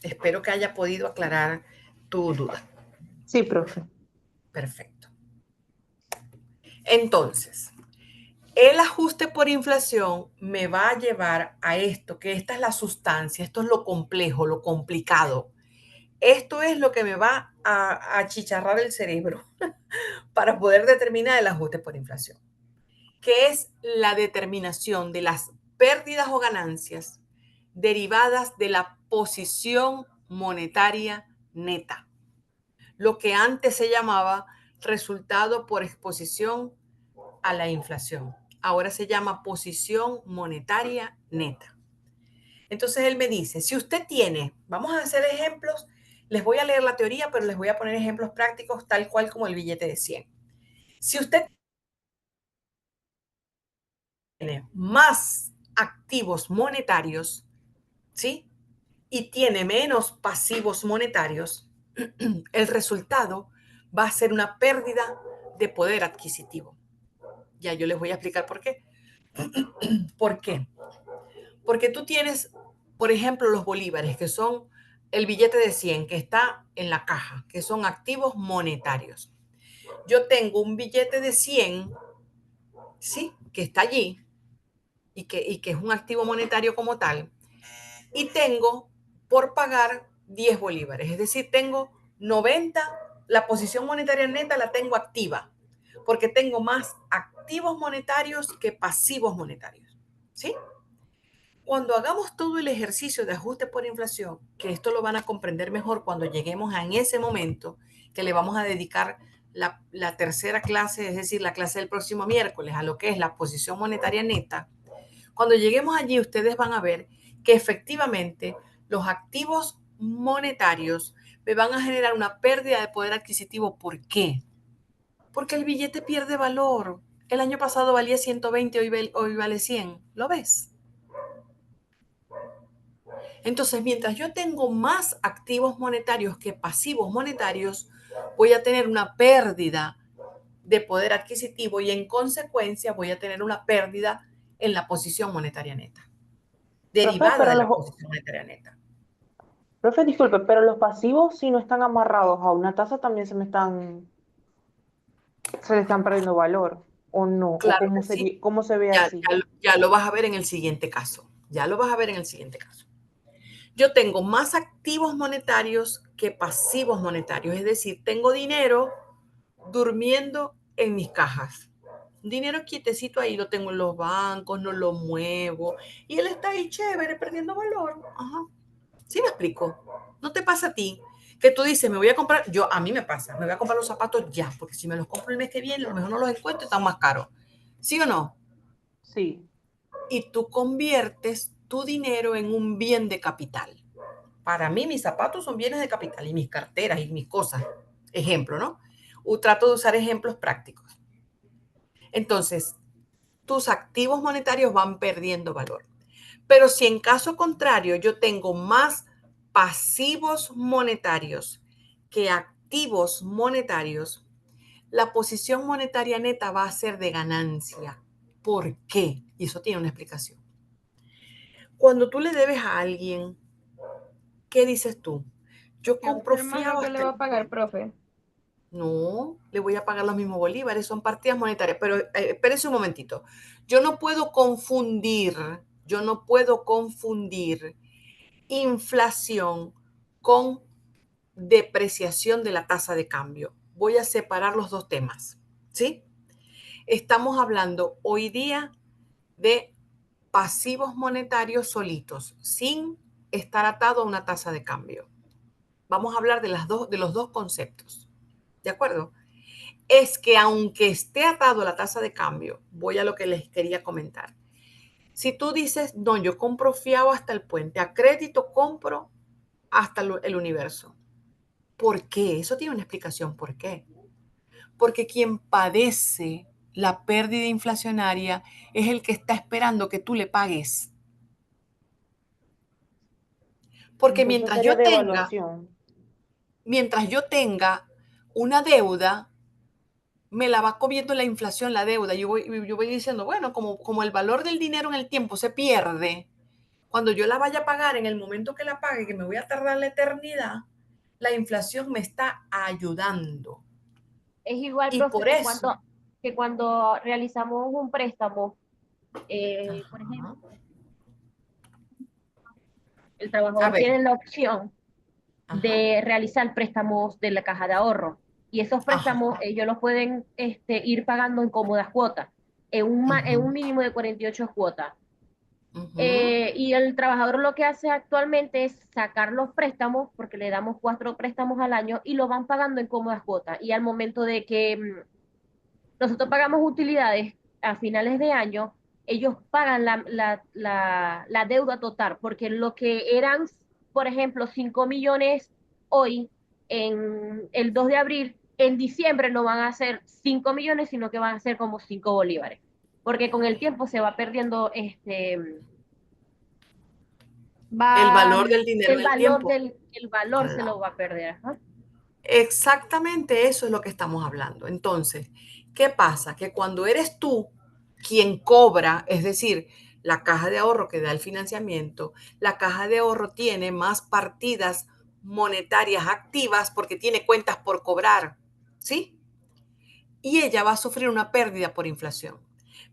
Espero que haya podido aclarar tu duda. Sí, profe. Perfecto. Entonces, el ajuste por inflación me va a llevar a esto, que esta es la sustancia, esto es lo complejo, lo complicado. Esto es lo que me va a achicharrar el cerebro para poder determinar el ajuste por inflación, que es la determinación de las pérdidas o ganancias derivadas de la posición monetaria neta, lo que antes se llamaba resultado por exposición a la inflación. ahora se llama posición monetaria neta. Entonces él me dice, si usted tiene, vamos a hacer ejemplos, les voy a leer la teoría, pero les voy a poner ejemplos prácticos tal cual como el billete de 100. Si usted tiene más activos monetarios, ¿sí? Y tiene menos pasivos monetarios, el resultado va a ser una pérdida de poder adquisitivo. Ya yo les voy a explicar por qué. ¿Por qué? Porque tú tienes, por ejemplo, los bolívares, que son el billete de 100 que está en la caja, que son activos monetarios. Yo tengo un billete de 100, ¿sí? Que está allí y que es un activo monetario como tal. Y tengo por pagar 10 bolívares. Es decir, tengo 90, la posición monetaria neta la tengo activa, porque tengo más activos monetarios que pasivos monetarios. ¿Sí? Cuando hagamos todo el ejercicio de ajuste por inflación, que esto lo van a comprender mejor cuando lleguemos a en ese momento, que le vamos a dedicar la tercera clase, es decir, la clase del próximo miércoles, a lo que es la posición monetaria neta, cuando lleguemos allí ustedes van a ver que efectivamente los activos monetarios me van a generar una pérdida de poder adquisitivo. ¿Por qué? Porque el billete pierde valor. El año pasado valía 120, hoy vale 100. ¿Lo ves? Entonces, mientras yo tengo más activos monetarios que pasivos monetarios, voy a tener una pérdida de poder adquisitivo y en consecuencia voy a tener una pérdida en la posición monetaria neta, Profe, derivada de la posición monetaria neta. profe, disculpe, pero los pasivos si no están amarrados a una tasa también se le están perdiendo valor, o no, o Claro cómo que sí. sería, cómo se ve Ya, así. ya lo vas a ver en el siguiente caso. Ya lo vas a ver en el siguiente caso. Yo tengo más activos monetarios que pasivos monetarios, es decir, tengo dinero durmiendo en mis cajas. Dinero quietecito ahí, lo tengo en los bancos, no lo muevo. Y él está ahí chévere, perdiendo valor. Ajá. ¿Sí me explico? ¿No te pasa a ti? Que tú dices, me voy a comprar, a mí me pasa, me voy a comprar los zapatos ya, porque si me los compro el mes que viene, a lo mejor no los encuentro y están más caros. ¿Sí o no? Sí, Y tú conviertes tu dinero en un bien de capital. Para mí, mis zapatos son bienes de capital y mis carteras y mis cosas. Ejemplo, ¿no? Trato de usar ejemplos prácticos. Entonces, tus activos monetarios van perdiendo valor. Pero si en caso contrario yo tengo más pasivos monetarios que activos monetarios, la posición monetaria neta va a ser de ganancia. ¿Por qué? Y eso tiene una explicación. Cuando tú le debes a alguien, ¿qué dices tú? Yo ¿Qué va a compro ser más lo fiado que le hasta va el a pagar, puente. profe? No, le voy a pagar los mismos bolívares, son partidas monetarias. Pero espérense un momentito. Yo no puedo confundir, yo no puedo confundir inflación con depreciación de la tasa de cambio. Voy a separar los dos temas, ¿sí? Estamos hablando hoy día de pasivos monetarios solitos, sin estar atado a una tasa de cambio. Vamos a hablar de los dos conceptos, ¿de acuerdo? Es que aunque esté atado a la tasa de cambio, voy a lo que les quería comentar. Si tú dices, no, yo compro fiado hasta el puente, a crédito compro hasta el universo. ¿Por qué? Eso tiene una explicación. ¿Por qué? Porque quien padece la pérdida inflacionaria es el que está esperando que tú le pagues. Porque entonces sería devaluación. mientras yo tenga una deuda, me la va comiendo la inflación, la deuda. Yo voy diciendo, bueno, como el valor del dinero en el tiempo se pierde, cuando yo la vaya a pagar, en el momento que la pague, que me voy a tardar la eternidad, la inflación me está ayudando. Es igual, Y profe, por eso, que cuando realizamos un préstamo, por ajá, ejemplo, el a trabajador ver, tiene la opción ajá, de realizar préstamos de la caja de ahorro. Y esos préstamos ajá, ellos los pueden ir pagando en cómodas cuotas, en un ujú, mínimo de 48 cuotas. ujú, Y el trabajador lo que hace actualmente es sacar los préstamos, porque le damos 4 préstamos al año, y lo van pagando en cómodas cuotas. Y al momento de que nosotros pagamos utilidades, a finales de año, ellos pagan la deuda total, porque lo que eran, por ejemplo, 5 millones hoy, en el 2 de abril, en diciembre no van a ser 5 millones, sino que van a ser como 5 bolívares, porque con el tiempo se va perdiendo El va valor del dinero el en el valor tiempo. el valor se lo va a perder. Ajá. Exactamente eso es lo que estamos hablando. Entonces, ¿qué pasa? Que cuando eres tú quien cobra, es decir, la caja de ahorro que da el financiamiento, la caja de ahorro tiene más partidas monetarias activas porque tiene cuentas por cobrar, ¿sí? Y ella va a sufrir una pérdida por inflación.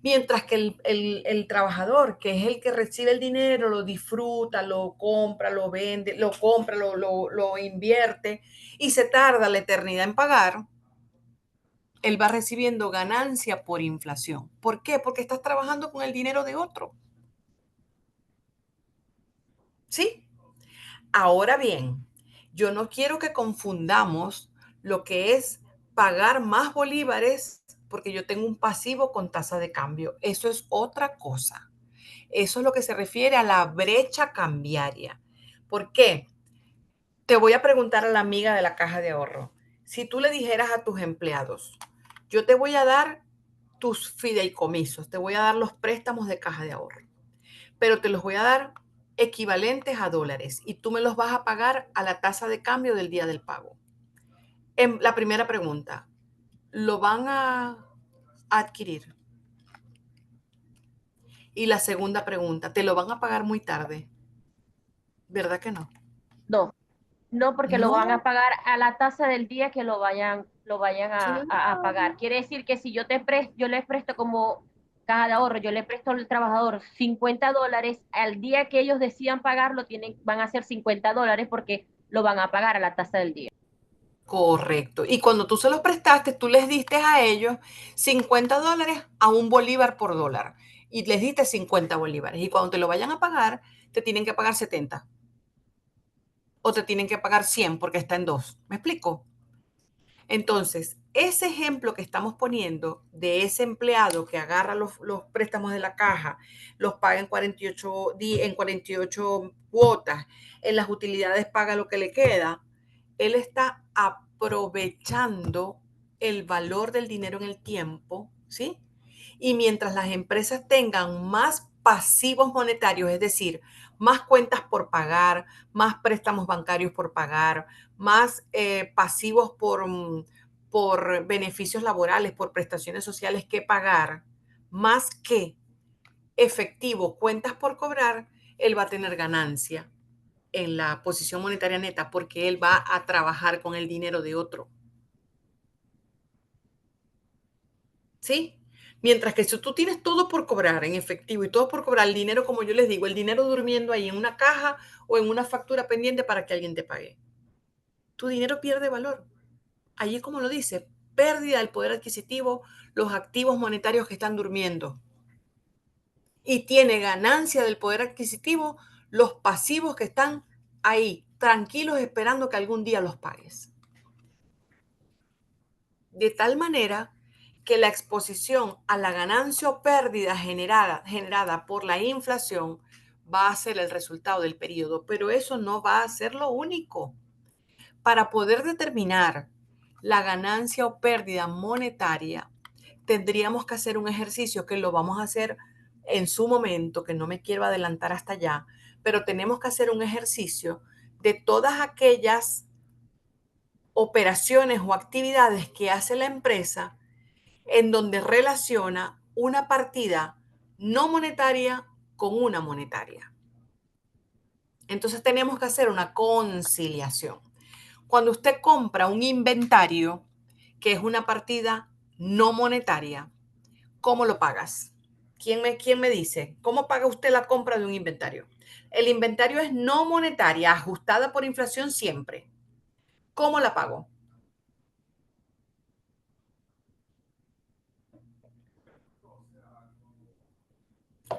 Mientras que el trabajador, que es el que recibe el dinero, lo disfruta, lo compra, lo vende, lo compra, lo invierte y se tarda la eternidad en pagar, él va recibiendo ganancia por inflación. ¿Por qué? Porque estás trabajando con el dinero de otro. ¿Sí? Ahora bien, yo no quiero que confundamos lo que es pagar más bolívares porque yo tengo un pasivo con tasa de cambio. Eso es otra cosa. Eso es lo que se refiere a la brecha cambiaria. ¿Por qué? Te voy a preguntar a la amiga de la caja de ahorro. Si tú le dijeras a tus empleados, yo te voy a dar tus fideicomisos, te voy a dar los préstamos de caja de ahorro, pero te los voy a dar equivalentes a dólares y tú me los vas a pagar a la tasa de cambio del día del pago. En la primera pregunta, ¿lo van a adquirir? Y la segunda pregunta, ¿te lo van a pagar muy tarde? ¿Verdad que no? No, no, porque lo van a No, pagar a la tasa del día que lo vayan a pagar. claro. Quiere decir que si yo les presto como caja de ahorro, yo le presto al trabajador $50, al día que ellos decidan pagarlo, van a ser $50 porque lo van a pagar a la tasa del día. Correcto. Y cuando tú se los prestaste, tú les diste a ellos $50 a un bolívar por dólar. Y les diste 50 bolívares. Y cuando te lo vayan a pagar, te tienen que pagar 70. O te tienen que pagar 100 porque está en dos. ¿Me explico? Entonces, ese ejemplo que estamos poniendo de ese empleado que agarra los préstamos de la caja, los paga en 48, en 48 cuotas, en las utilidades paga lo que le queda, él está aprovechando el valor del dinero en el tiempo, ¿sí? Y mientras las empresas tengan más pasivos monetarios, es decir, más cuentas por pagar, más préstamos bancarios por pagar, más pasivos por beneficios laborales, por prestaciones sociales que pagar, más que efectivo, cuentas por cobrar, él va a tener ganancia en la posición monetaria neta porque él va a trabajar con el dinero de otro. ¿Sí? Mientras que si tú tienes todo por cobrar en efectivo y todo por cobrar, el dinero, como yo les digo, el dinero durmiendo ahí en una caja o en una factura pendiente para que alguien te pague, tu dinero pierde valor. Allí, como lo dice, pérdida del poder adquisitivo, los activos monetarios que están durmiendo. Y tiene ganancia del poder adquisitivo los pasivos que están ahí, tranquilos, esperando que algún día los pagues. De tal manera que la exposición a la ganancia o pérdida generada por la inflación va a ser el resultado del periodo, pero eso no va a ser lo único. Para poder determinar la ganancia o pérdida monetaria, tendríamos que hacer un ejercicio que lo vamos a hacer en su momento, que no me quiero adelantar hasta allá, pero tenemos que hacer un ejercicio de todas aquellas operaciones o actividades que hace la empresa en donde relaciona una partida no monetaria con una monetaria. Entonces tenemos que hacer una conciliación. Cuando usted compra un inventario, que es una partida no monetaria, ¿cómo lo pagas? ¿Quién me dice? ¿Cómo paga usted la compra de un inventario? El inventario es no monetaria, ajustada por inflación siempre. ¿Cómo la pago?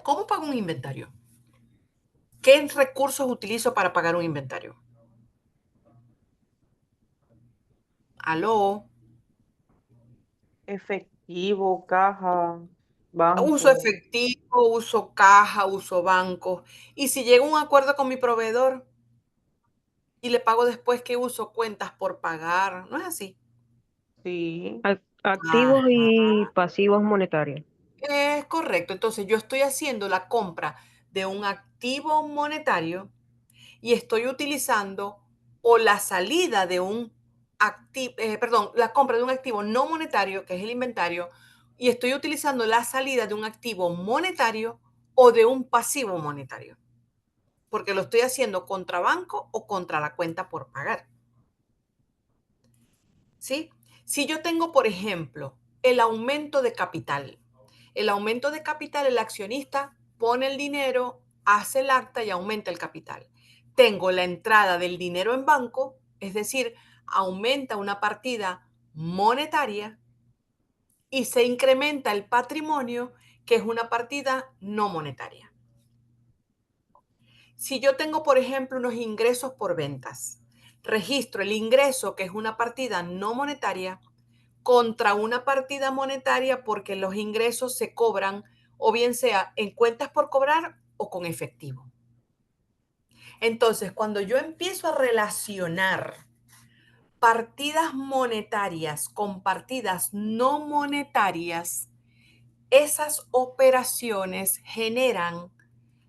¿Cómo pago un inventario? ¿Qué recursos utilizo para pagar un inventario? ¿Aló? Efectivo, caja. Uso banco. efectivo, uso caja, uso banco. Y si llego a un acuerdo con mi proveedor y le pago después, que uso cuentas por pagar. ¿No es así? Sí, Activos y Ajá. pasivos monetarios. Es correcto. Entonces yo estoy haciendo la compra de un activo monetario y estoy utilizando, o la salida de un activo, perdón, la compra de un activo no monetario, que es el inventario, y estoy utilizando la salida de un activo monetario o de un pasivo monetario, porque lo estoy haciendo contra banco o contra la cuenta por pagar. ¿Sí? Si yo tengo, por ejemplo, el aumento de capital. El aumento de capital, el accionista pone el dinero, hace el acta y aumenta el capital. Tengo la entrada del dinero en banco, es decir, aumenta una partida monetaria, y se incrementa el patrimonio, que es una partida no monetaria. Si yo tengo, por ejemplo, unos ingresos por ventas, registro el ingreso, que es una partida no monetaria, contra una partida monetaria, porque los ingresos se cobran o bien sea en cuentas por cobrar o con efectivo. Entonces, cuando yo empiezo a relacionar partidas monetarias con partidas no monetarias, esas operaciones generan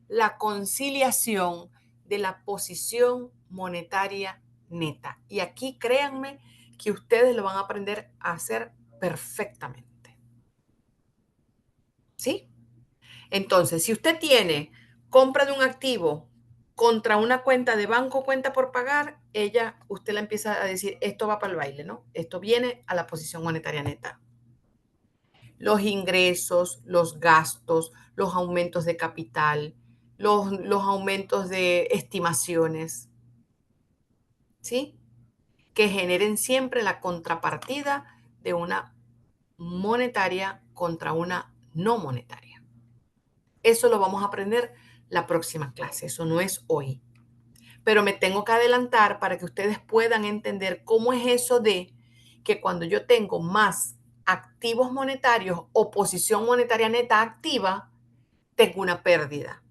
la conciliación de la posición monetaria neta. Y aquí créanme que ustedes lo van a aprender a hacer perfectamente. ¿Sí? Entonces, si usted tiene compra de un activo contra una cuenta de banco, cuenta por pagar, usted la empieza a decir, esto va para el baile, ¿no? Esto viene a la posición monetaria neta. Los ingresos, los gastos, los aumentos de capital, los aumentos de estimaciones, ¿sí? Que generen siempre la contrapartida de una monetaria contra una no monetaria. Eso lo vamos a aprender la próxima clase, eso no es hoy. Pero me tengo que adelantar para que ustedes puedan entender cómo es eso de que cuando yo tengo más activos monetarios o posición monetaria neta activa, tengo una pérdida.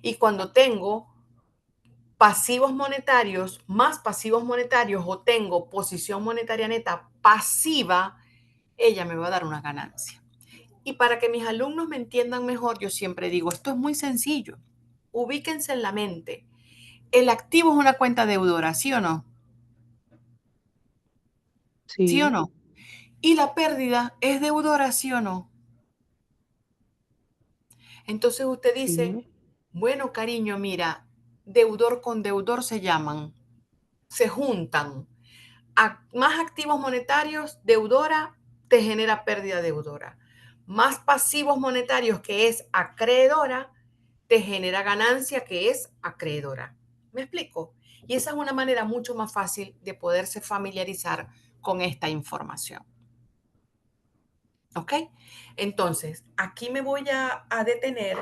Y cuando tengo pasivos monetarios, más pasivos monetarios, o tengo posición monetaria neta pasiva, ella me va a dar una ganancia. Y para que mis alumnos me entiendan mejor, yo siempre digo, esto es muy sencillo. Ubíquense en la mente. El activo es una cuenta deudora, ¿sí o no? ¿Sí o sí, no? Y la pérdida es deudora, ¿sí o no? Entonces usted dice, sí, bueno, cariño, mira, deudor con deudor se llaman, se juntan. Más activos monetarios, deudora, te genera pérdida deudora. Más pasivos monetarios, que es acreedora, te genera ganancia, que es acreedora. ¿Me explico? Y esa es una manera mucho más fácil de poderse familiarizar con esta información. ¿Ok? Entonces, aquí me voy a detener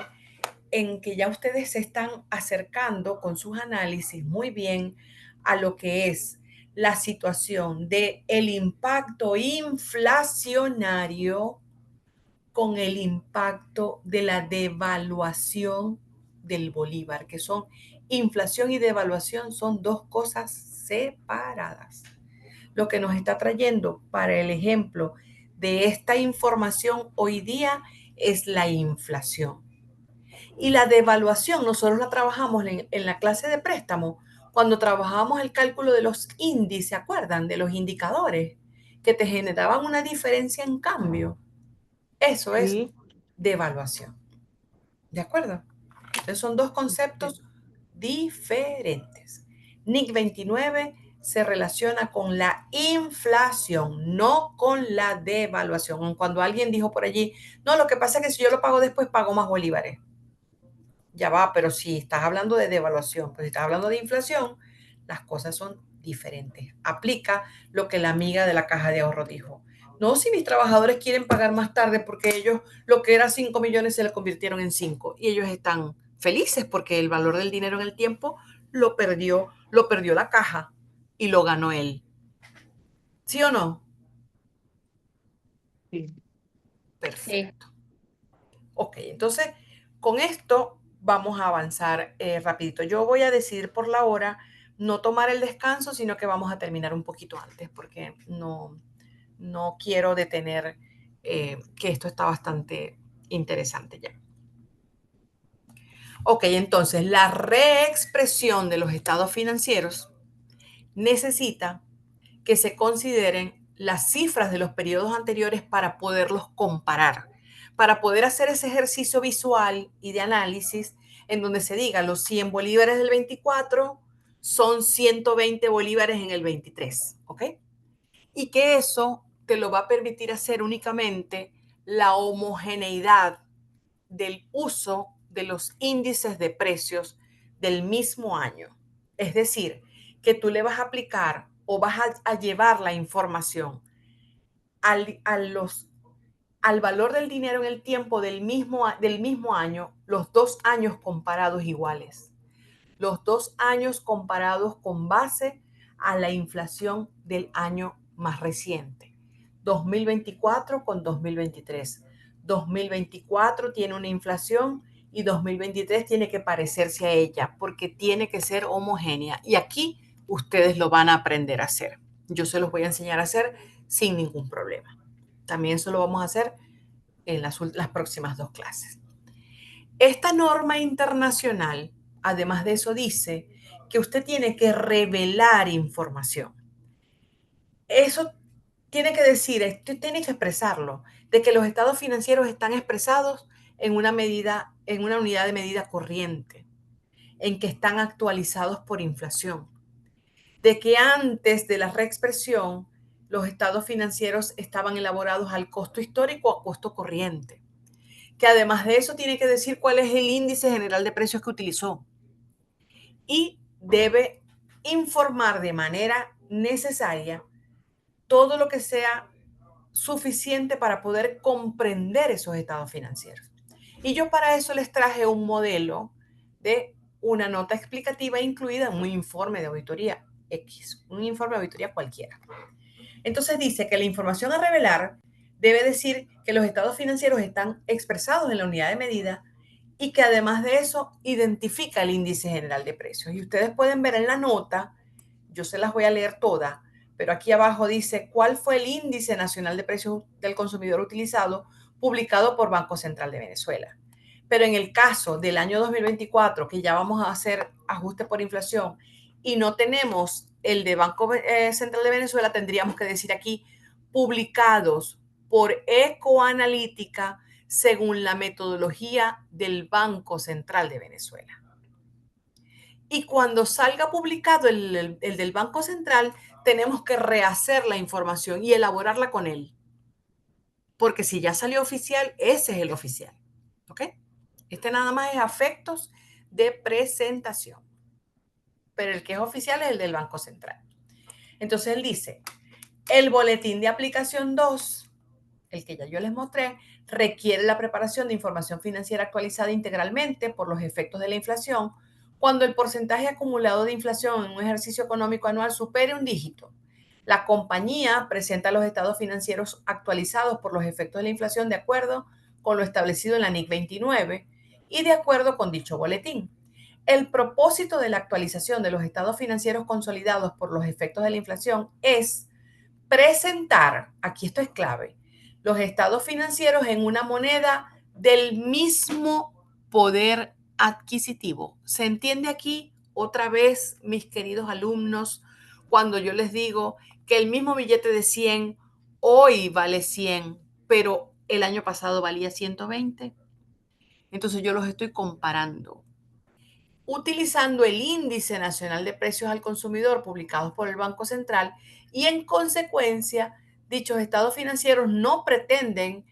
en que ya ustedes se están acercando con sus análisis muy bien a lo que es la situación de el impacto inflacionario con el impacto de la devaluación del bolívar, que son inflación y devaluación, son dos cosas separadas. Lo que nos está trayendo para el ejemplo de esta información hoy día es la inflación. Y la devaluación, nosotros la trabajamos en la clase de préstamo, cuando trabajábamos el cálculo de los índices, ¿se acuerdan? De los indicadores que te generaban una diferencia en cambio. Eso es sí. devaluación. ¿De acuerdo? Entonces son dos conceptos diferentes. NIC 29 se relaciona con la inflación, no con la devaluación. Cuando alguien dijo por allí, no, lo que pasa es que si yo lo pago después, pago más bolívares. Ya va, pero si estás hablando de devaluación, pues si estás hablando de inflación, las cosas son diferentes. Aplica lo que la amiga de la caja de ahorro dijo. No, si mis trabajadores quieren pagar más tarde porque ellos lo que era 5 millones se le convirtieron en 5 y ellos están felices porque el valor del dinero en el tiempo lo perdió la caja y lo ganó él. ¿Sí o no? Sí. Sí. Perfecto. Ok, entonces con esto vamos a avanzar rapidito. Yo voy a decidir por la hora no tomar el descanso, sino que vamos a terminar un poquito antes porque no quiero detener que esto está bastante interesante ya. Ok, entonces la reexpresión de los estados financieros necesita que se consideren las cifras de los periodos anteriores para poderlos comparar, para poder hacer ese ejercicio visual y de análisis en donde se diga los 100 bolívares del 24 son 120 bolívares en el 23, ¿ok? Y que eso te lo va a permitir hacer únicamente la homogeneidad del uso de los índices de precios del mismo año. Es decir, que tú le vas a aplicar o vas a llevar la información al valor del dinero en el tiempo del mismo año, los 2 años comparados iguales. Los 2 años comparados con base a la inflación del año más reciente. 2024 con 2023. 2024 tiene una inflación y 2023 tiene que parecerse a ella porque tiene que ser homogénea. Y aquí ustedes lo van a aprender a hacer. Yo se los voy a enseñar a hacer sin ningún problema. También eso lo vamos a hacer en las próximas 2 clases. Esta norma internacional, además de eso, dice que usted tiene que revelar información. Eso tiene que decir, tiene que expresarlo, de que los estados financieros están expresados en una unidad de medida corriente, en que están actualizados por inflación, de que antes de la reexpresión los estados financieros estaban elaborados al costo histórico o a costo corriente, que además de eso tiene que decir cuál es el índice general de precios que utilizó y debe informar de manera necesaria todo lo que sea suficiente para poder comprender esos estados financieros. Y yo para eso les traje un modelo de una nota explicativa incluida en un informe de auditoría X, un informe de auditoría cualquiera. Entonces dice que la información a revelar debe decir que los estados financieros están expresados en la unidad de medida y que además de eso identifica el índice general de precios. Y ustedes pueden ver en la nota, yo se las voy a leer todas, pero aquí abajo dice cuál fue el índice nacional de precios del consumidor utilizado publicado por Banco Central de Venezuela. Pero en el caso del año 2024, que ya vamos a hacer ajuste por inflación y no tenemos el de Banco Central de Venezuela, tendríamos que decir aquí publicados por Ecoanalítica según la metodología del Banco Central de Venezuela. Y cuando salga publicado el del Banco Central, tenemos que rehacer la información y elaborarla con él. Porque si ya salió oficial, ese es el oficial. ¿Ok? Este nada más es a efectos de presentación. Pero el que es oficial es el del Banco Central. Entonces él dice, el boletín de aplicación 2, el que ya yo les mostré, requiere la preparación de información financiera actualizada integralmente por los efectos de la inflación cuando el porcentaje acumulado de inflación en un ejercicio económico anual supere un dígito. La compañía presenta los estados financieros actualizados por los efectos de la inflación de acuerdo con lo establecido en la NIC 29 y de acuerdo con dicho boletín. El propósito de la actualización de los estados financieros consolidados por los efectos de la inflación es presentar, aquí esto es clave, los estados financieros en una moneda del mismo poder adquisitivo. ¿Se entiende aquí otra vez, mis queridos alumnos, cuando yo les digo que el mismo billete de 100 hoy vale 100, pero el año pasado valía 120? Entonces yo los estoy comparando utilizando el Índice Nacional de Precios al Consumidor publicados por el Banco Central y en consecuencia dichos estados financieros no pretenden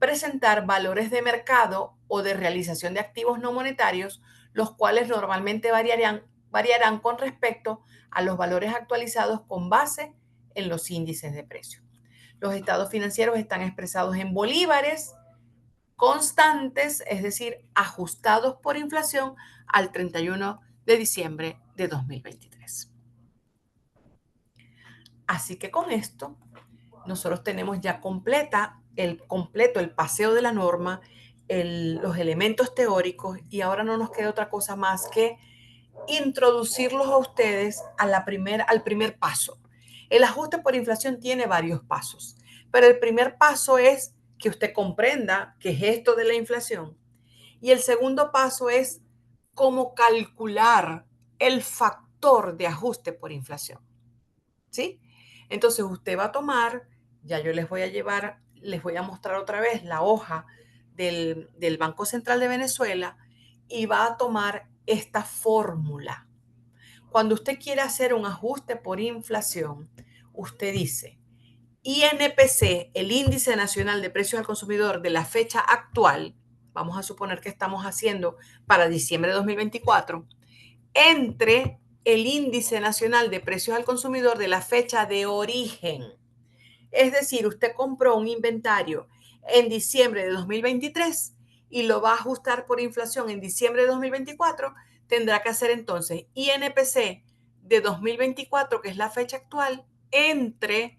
presentar valores de mercado o de realización de activos no monetarios, los cuales normalmente variarán con respecto a los valores actualizados con base en los índices de precios. Los estados financieros están expresados en bolívares constantes, es decir, ajustados por inflación al 31 de diciembre de 2023. Así que con esto, nosotros tenemos ya completo el paseo de la norma los elementos teóricos y ahora no nos queda otra cosa más que introducirlos a ustedes al primer paso. El ajuste por inflación tiene varios pasos, pero el primer paso es que usted comprenda qué es esto de la inflación y el segundo paso es cómo calcular el factor de ajuste por inflación. ¿Sí? Entonces usted va a tomar, ya yo les voy a mostrar otra vez la hoja del Banco Central de Venezuela y va a tomar esta fórmula. Cuando usted quiere hacer un ajuste por inflación, usted dice INPC, el Índice Nacional de Precios al Consumidor de la fecha actual, vamos a suponer que estamos haciendo para diciembre de 2024, entre el Índice Nacional de Precios al Consumidor de la fecha de origen. Es decir, usted compró un inventario en diciembre de 2023 y lo va a ajustar por inflación en diciembre de 2024, tendrá que hacer entonces INPC de 2024, que es la fecha actual, entre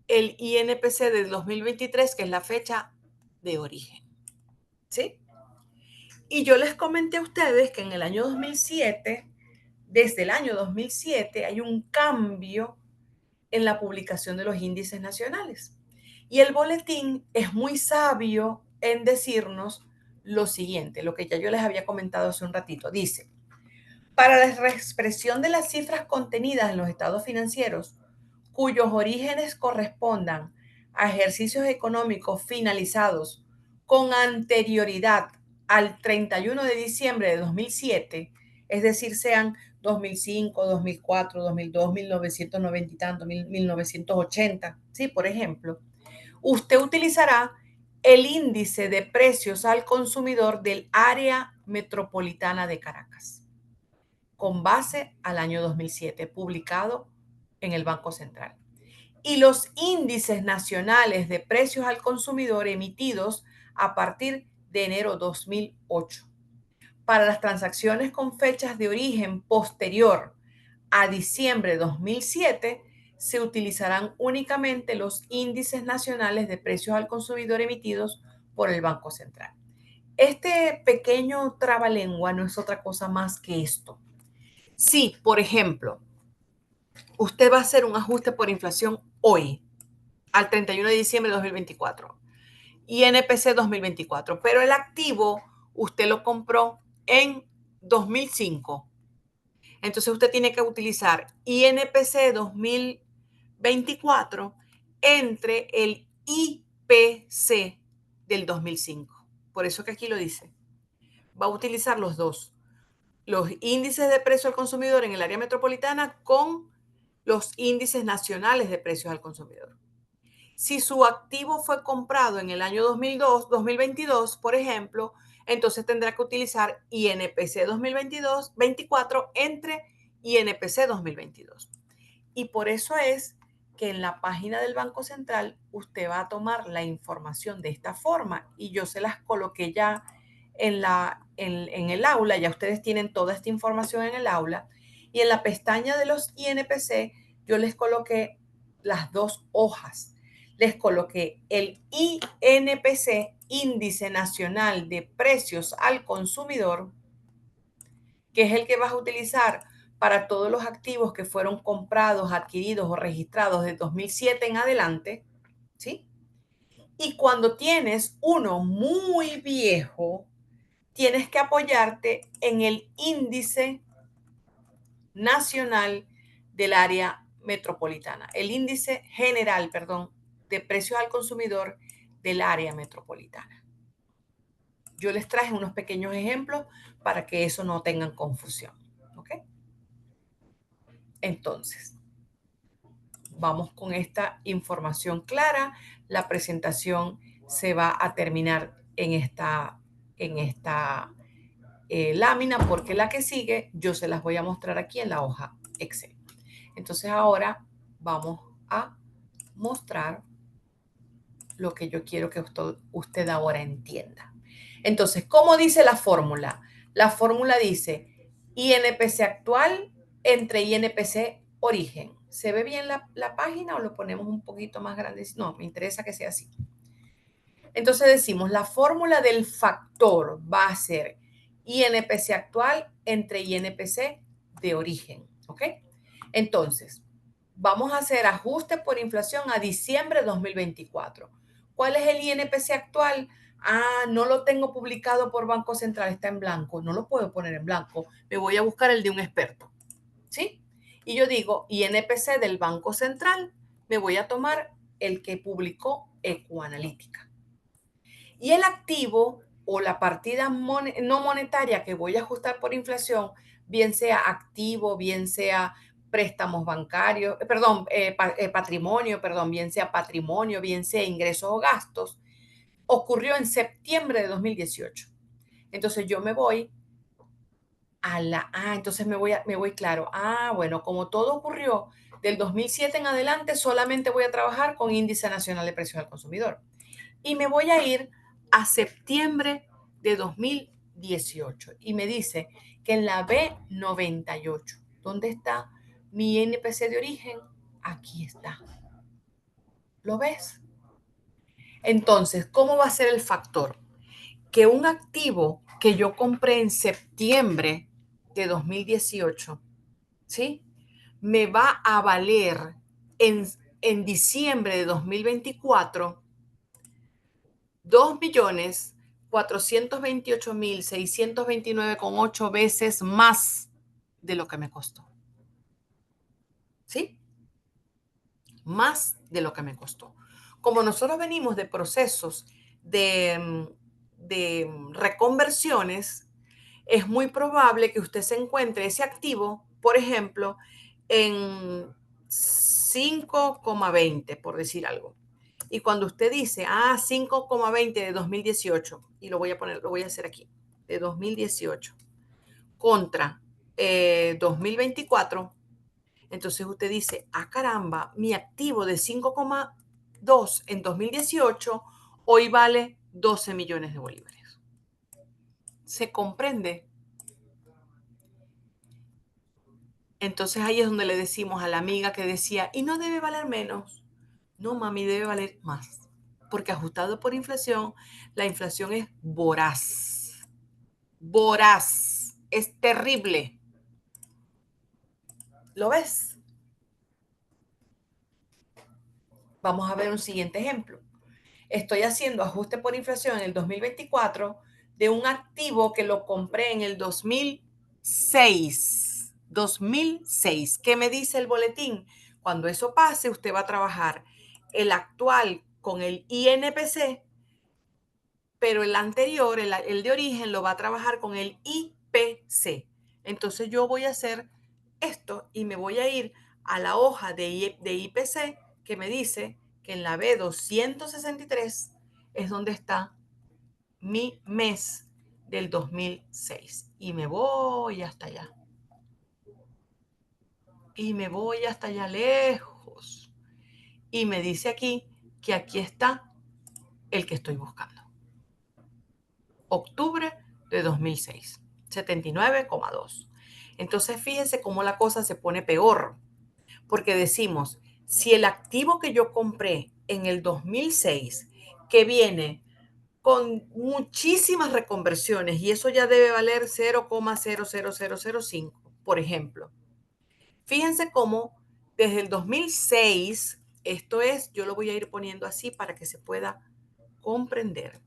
el INPC de 2023, que es la fecha de origen. ¿Sí? Y yo les comenté a ustedes que en el año 2007, desde el año 2007, hay un cambio en la publicación de los índices nacionales. Y el boletín es muy sabio en decirnos lo siguiente, lo que ya yo les había comentado hace un ratito. Dice, para la expresión de las cifras contenidas en los estados financieros, cuyos orígenes correspondan a ejercicios económicos finalizados con anterioridad al 31 de diciembre de 2007, es decir, sean 2005, 2004, 2002, 1990 y tanto, 1980, ¿sí? Por ejemplo, usted utilizará el índice de precios al consumidor del área metropolitana de Caracas, con base al año 2007, publicado en el Banco Central. Y los índices nacionales de precios al consumidor emitidos a partir de enero 2008. Para las transacciones con fechas de origen posterior a diciembre de 2007, se utilizarán únicamente los índices nacionales de precios al consumidor emitidos por el Banco Central. Este pequeño trabalengua no es otra cosa más que esto. Si, por ejemplo, usted va a hacer un ajuste por inflación hoy, al 31 de diciembre de 2024, INPC 2024, pero el activo usted lo compró en 2005. Entonces usted tiene que utilizar INPC 2024 entre el IPC del 2005. Por eso que aquí lo dice. Va a utilizar los dos. Los índices de precio al consumidor en el área metropolitana con los índices nacionales de precios al consumidor. Si su activo fue comprado en el año 2022, por ejemplo, entonces tendrá que utilizar INPC 2024 entre INPC 2022. Y por eso es que en la página del Banco Central usted va a tomar la información de esta forma y yo se las coloqué ya en el aula, ya ustedes tienen toda esta información en el aula y en la pestaña de los INPC yo les coloqué las dos hojas. Les coloqué el INPC, Índice Nacional de Precios al Consumidor, que es el que vas a utilizar para todos los activos que fueron comprados, adquiridos o registrados de 2007 en adelante, ¿sí? Y cuando tienes uno muy viejo, tienes que apoyarte en el índice nacional del área metropolitana, el índice general, perdón, de precios al consumidor del área metropolitana. Yo les traje unos pequeños ejemplos para que eso no tengan confusión, ¿ok? Entonces, vamos con esta información clara. La presentación se va a terminar en esta lámina porque la que sigue yo se las voy a mostrar aquí en la hoja Excel. Entonces ahora vamos a mostrar lo que yo quiero que usted ahora entienda. Entonces, ¿cómo dice la fórmula? La fórmula dice INPC actual entre INPC origen. ¿Se ve bien la página o lo ponemos un poquito más grande? No, me interesa que sea así. Entonces decimos, la fórmula del factor va a ser INPC actual entre INPC de origen, ¿ok? Entonces, vamos a hacer ajuste por inflación a diciembre de 2024. ¿Cuál es el INPC actual? Ah, no lo tengo publicado por Banco Central, está en blanco. No lo puedo poner en blanco. Me voy a buscar el de un experto, ¿sí? Y yo digo, INPC del Banco Central, me voy a tomar el que publicó Ecoanalítica. Y el activo o la partida no monetaria que voy a ajustar por inflación, bien sea activo, bien sea préstamos bancarios, patrimonio, bien sea patrimonio, bien sea ingresos o gastos, ocurrió en septiembre de 2018. Entonces yo me voy entonces me voy claro. Bueno, como todo ocurrió del 2007 en adelante, solamente voy a trabajar con índice nacional de precios al consumidor. Y me voy a ir a septiembre de 2018. Y me dice que en la B98, ¿dónde está mi NPC de origen? Aquí está. ¿Lo ves? Entonces, ¿cómo va a ser el factor? Que un activo que yo compré en septiembre de 2018, ¿sí? Me va a valer en diciembre de 2024 2.428.629,8 veces más de lo que me costó. ¿Sí? Más de lo que me costó. Como nosotros venimos de procesos de reconversiones, es muy probable que usted se encuentre ese activo, por ejemplo, en 5,20, por decir algo. Y cuando usted dice, 5,20 de 2018, y lo voy a hacer aquí, de 2018, contra 2024, entonces usted dice, caramba, mi activo de 5,2 en 2018 hoy vale 12 millones de bolívares. ¿Se comprende? Entonces ahí es donde le decimos a la amiga que decía, y no debe valer menos. No, mami, debe valer más. Porque ajustado por inflación, la inflación es voraz. Voraz. Es terrible. ¿Lo ves? Vamos a ver un siguiente ejemplo. Estoy haciendo ajuste por inflación en el 2024 de un activo que lo compré en el 2006. 2006. ¿Qué me dice el boletín? Cuando eso pase, usted va a trabajar el actual con el INPC, pero el anterior, el de origen, lo va a trabajar con el IPC. Entonces yo voy a hacer esto y me voy a ir a la hoja de IPC que me dice que en la B263 es donde está mi mes del 2006. Y me voy hasta allá. Y me voy hasta allá lejos. Y me dice aquí que aquí está el que estoy buscando. Octubre de 2006, 79,2. Entonces fíjense cómo la cosa se pone peor, porque decimos, si el activo que yo compré en el 2006, que viene con muchísimas reconversiones, y eso ya debe valer 0,00005, por ejemplo. Fíjense cómo desde el 2006, esto es, yo lo voy a ir poniendo así para que se pueda comprender.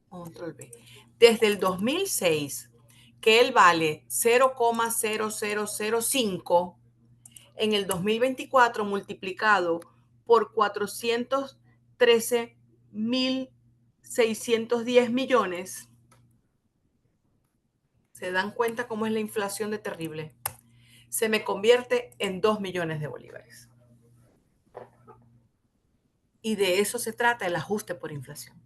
Control B. Desde el 2006, que él vale 0,0005, en el 2024 multiplicado por 413.610 millones. ¿Se dan cuenta cómo es la inflación de terrible? Se me convierte en 2 millones de bolívares. Y de eso se trata el ajuste por inflación.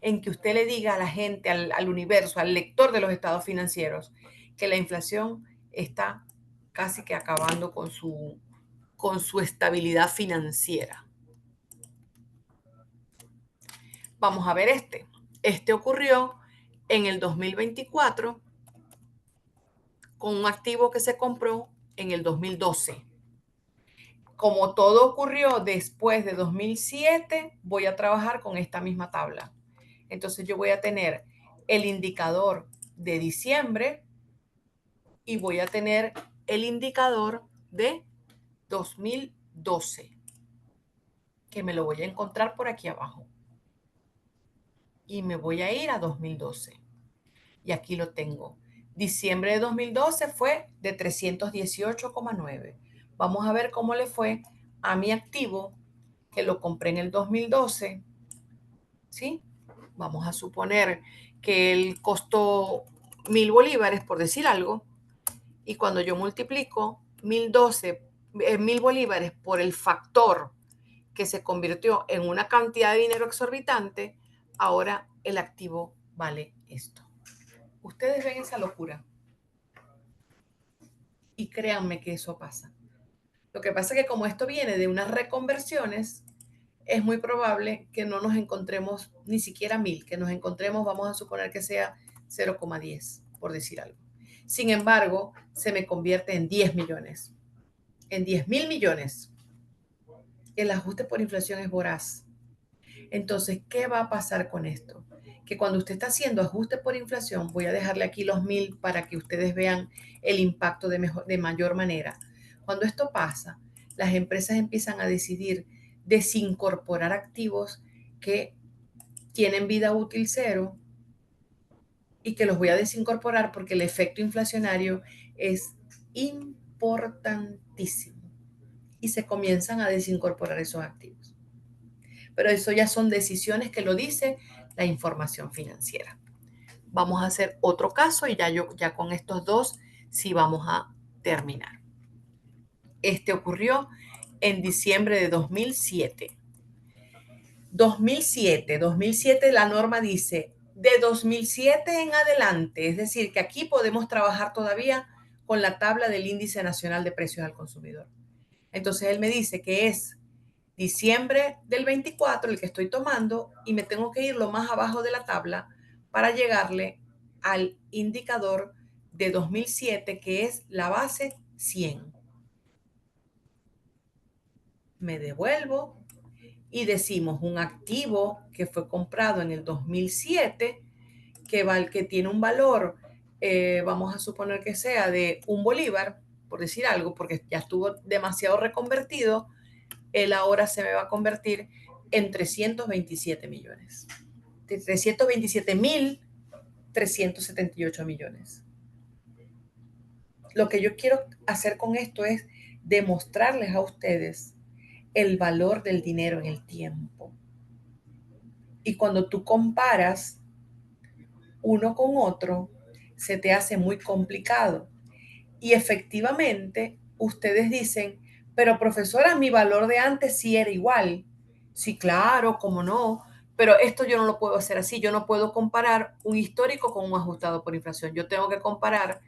En que usted le diga a la gente, al universo, al lector de los estados financieros, que la inflación está casi que acabando con su estabilidad financiera. Vamos a ver este. Este ocurrió en el 2024 con un activo que se compró en el 2012. como todo ocurrió después de 2007, voy a trabajar con esta misma tabla. Entonces yo voy a tener el indicador de diciembre y voy a tener el indicador de 2012, que me lo voy a encontrar por aquí abajo. Y me voy a ir a 2012. Y aquí lo tengo. Diciembre de 2012 fue de 318,9. Vamos a ver cómo le fue a mi activo, que lo compré en el 2012. ¿Sí? Vamos a suponer que él costó 1.000 bolívares, por decir algo. Y cuando yo multiplico 1.000 bolívares por el factor que se convirtió en una cantidad de dinero exorbitante, ahora el activo vale esto. Ustedes ven esa locura. Y créanme que eso pasa. Lo que pasa es que como esto viene de unas reconversiones, es muy probable que no nos encontremos ni siquiera 1.000, que nos encontremos, vamos a suponer que sea 0,10, por decir algo. Sin embargo, se me convierte en 10 millones, en 10.000 millones. El ajuste por inflación es voraz. Entonces, ¿qué va a pasar con esto? Que cuando usted está haciendo ajuste por inflación, voy a dejarle aquí los 1.000 para que ustedes vean el impacto de mayor manera. Cuando esto pasa, las empresas empiezan a decidir desincorporar activos que tienen vida útil cero y que los voy a desincorporar porque el efecto inflacionario es importantísimo y se comienzan a desincorporar esos activos. Pero eso ya son decisiones que lo dice la información financiera. Vamos a hacer otro caso y ya con estos dos sí vamos a terminar. Este ocurrió en diciembre de 2007. 2007, la norma dice de 2007 en adelante, es decir, que aquí podemos trabajar todavía con la tabla del Índice Nacional de Precios al Consumidor. Entonces él me dice que es diciembre del 24 el que estoy tomando y me tengo que ir lo más abajo de la tabla para llegarle al indicador de 2007, que es la base 100. Me devuelvo y decimos un activo que fue comprado en el 2007, que tiene un valor, vamos a suponer que sea de un bolívar, por decir algo, porque ya estuvo demasiado reconvertido, él ahora se me va a convertir en 327 millones. 327.378 millones. Lo que yo quiero hacer con esto es demostrarles a ustedes el valor del dinero en el tiempo. Y cuando tú comparas uno con otro, se te hace muy complicado. Y efectivamente, ustedes dicen, pero profesora, mi valor de antes sí era igual. Sí, claro, cómo no. Pero esto yo no lo puedo hacer así. Yo no puedo comparar un histórico con un ajustado por inflación. Yo tengo que comparar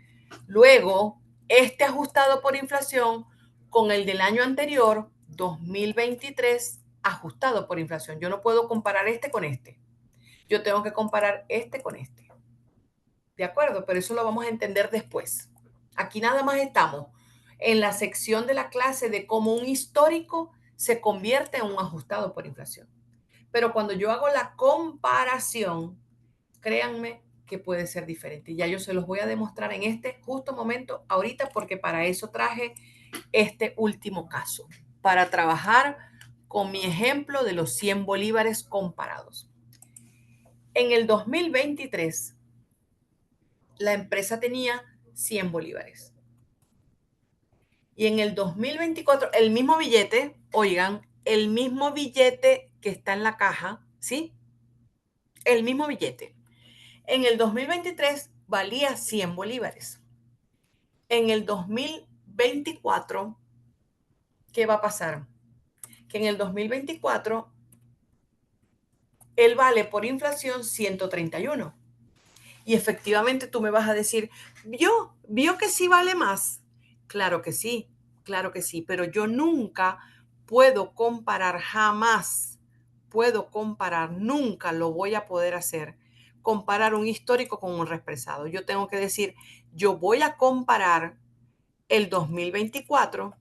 luego este ajustado por inflación con el del año anterior, 2023, ajustado por inflación. Yo no puedo comparar este con este. Yo tengo que comparar este con este. ¿De acuerdo? Pero eso lo vamos a entender después. Aquí nada más estamos en la sección de la clase de cómo un histórico se convierte en un ajustado por inflación. Pero cuando yo hago la comparación, créanme que puede ser diferente. Ya yo se los voy a demostrar en este justo momento ahorita, porque para eso traje este último caso, para trabajar con mi ejemplo de los 100 bolívares comparados. En el 2023, la empresa tenía 100 bolívares. Y en el 2024, el mismo billete, oigan, el mismo billete que está en la caja, ¿sí? El mismo billete. En el 2023 valía 100 bolívares. En el 2024, ¿qué va a pasar? Que en el 2024, él vale por inflación 131. Y efectivamente tú me vas a decir, ¿vio que sí vale más? Claro que sí, pero yo nunca puedo comparar, jamás puedo comparar, nunca lo voy a poder hacer, comparar un histórico con un reexpresado. Yo tengo que decir, yo voy a comparar el 2024,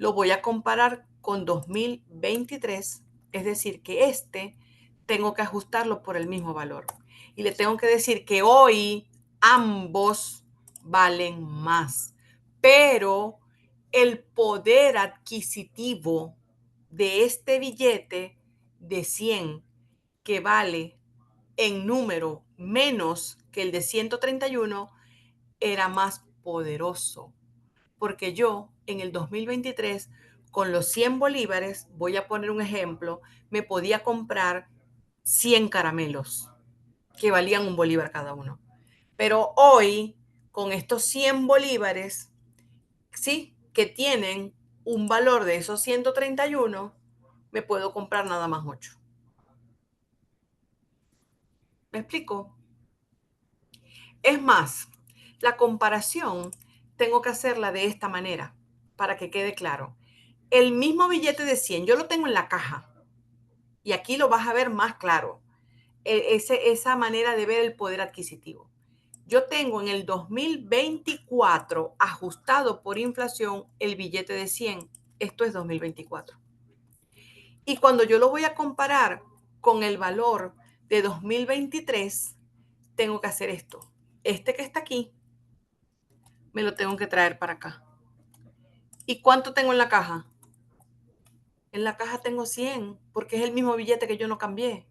lo voy a comparar con 2023, es decir, que tengo que ajustarlo por el mismo valor. Y le tengo que decir que hoy ambos valen más, pero el poder adquisitivo de este billete de 100 que vale en número menos que el de 131 era más poderoso, porque yo en el 2023 con los 100 bolívares, voy a poner un ejemplo, me podía comprar 100 caramelos que valían un bolívar cada uno. Pero hoy, con estos 100 bolívares, sí, que tienen un valor de esos 131, me puedo comprar nada más 8. ¿Me explico? Es más, la comparación tengo que hacerla de esta manera para que quede claro. El mismo billete de 100, yo lo tengo en la caja y aquí lo vas a ver más claro. Esa manera de ver el poder adquisitivo. Yo tengo en el 2024 ajustado por inflación el billete de 100. Esto es 2024. Y cuando yo lo voy a comparar con el valor de 2023, tengo que hacer esto. Este que está aquí, me lo tengo que traer para acá. ¿Y cuánto tengo en la caja? En la caja tengo 100, porque es el mismo billete que yo no cambié.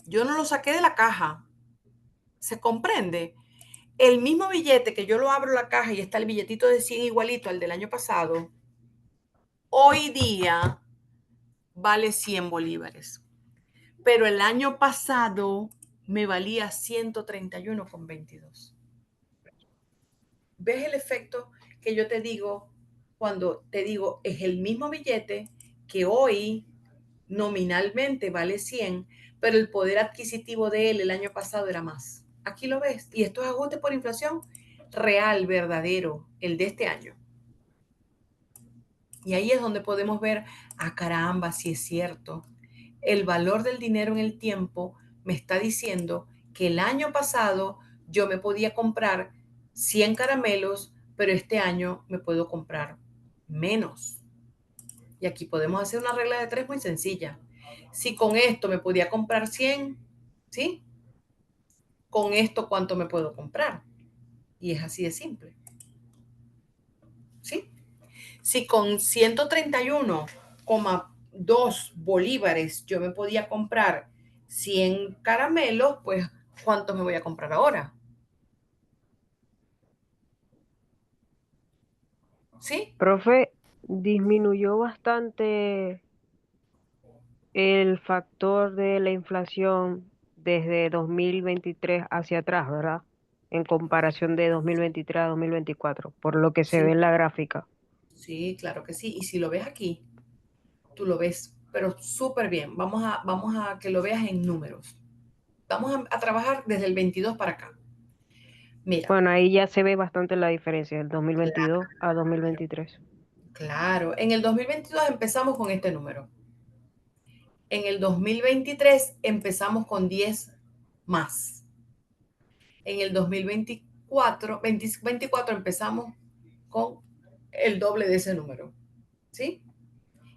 Yo no lo saqué de la caja. ¿Se comprende? El mismo billete que yo lo abro la caja y está el billetito de 100 igualito al del año pasado, hoy día vale 100 bolívares. Pero el año pasado me valía 131,22. ¿Ves el efecto que yo te digo cuando te digo es el mismo billete que hoy nominalmente vale 100, pero el poder adquisitivo de él el año pasado era más? Aquí lo ves. Y esto es ajuste por inflación real, verdadero, el de este año. Y ahí es donde podemos ver, caramba, si es cierto. El valor del dinero en el tiempo me está diciendo que el año pasado yo me podía comprar 100 caramelos, pero este año me puedo comprar menos. Y aquí podemos hacer una regla de 3 muy sencilla. Si con esto me podía comprar 100, ¿sí? Con esto, ¿cuánto me puedo comprar? Y es así de simple, ¿sí? Si con 131,2 bolívares yo me podía comprar 100 caramelos, pues ¿cuántos me voy a comprar ahora? ¿Sí? Profe, disminuyó bastante el factor de la inflación desde 2023 hacia atrás, ¿verdad? En comparación de 2023 a 2024, por lo que se ve Sí, en la gráfica. sí, claro que sí. Y si lo ves aquí, tú lo ves, pero súper bien. Vamos a que lo veas en números. Vamos a trabajar desde el 22 para acá. Mira, Bueno, ahí ya se ve bastante la diferencia del claro, 2022 a 2023. claro. En el 2022 empezamos con este número. En el 2023 empezamos con 10 más. En el 2024 empezamos con el doble de ese número. ¿Sí?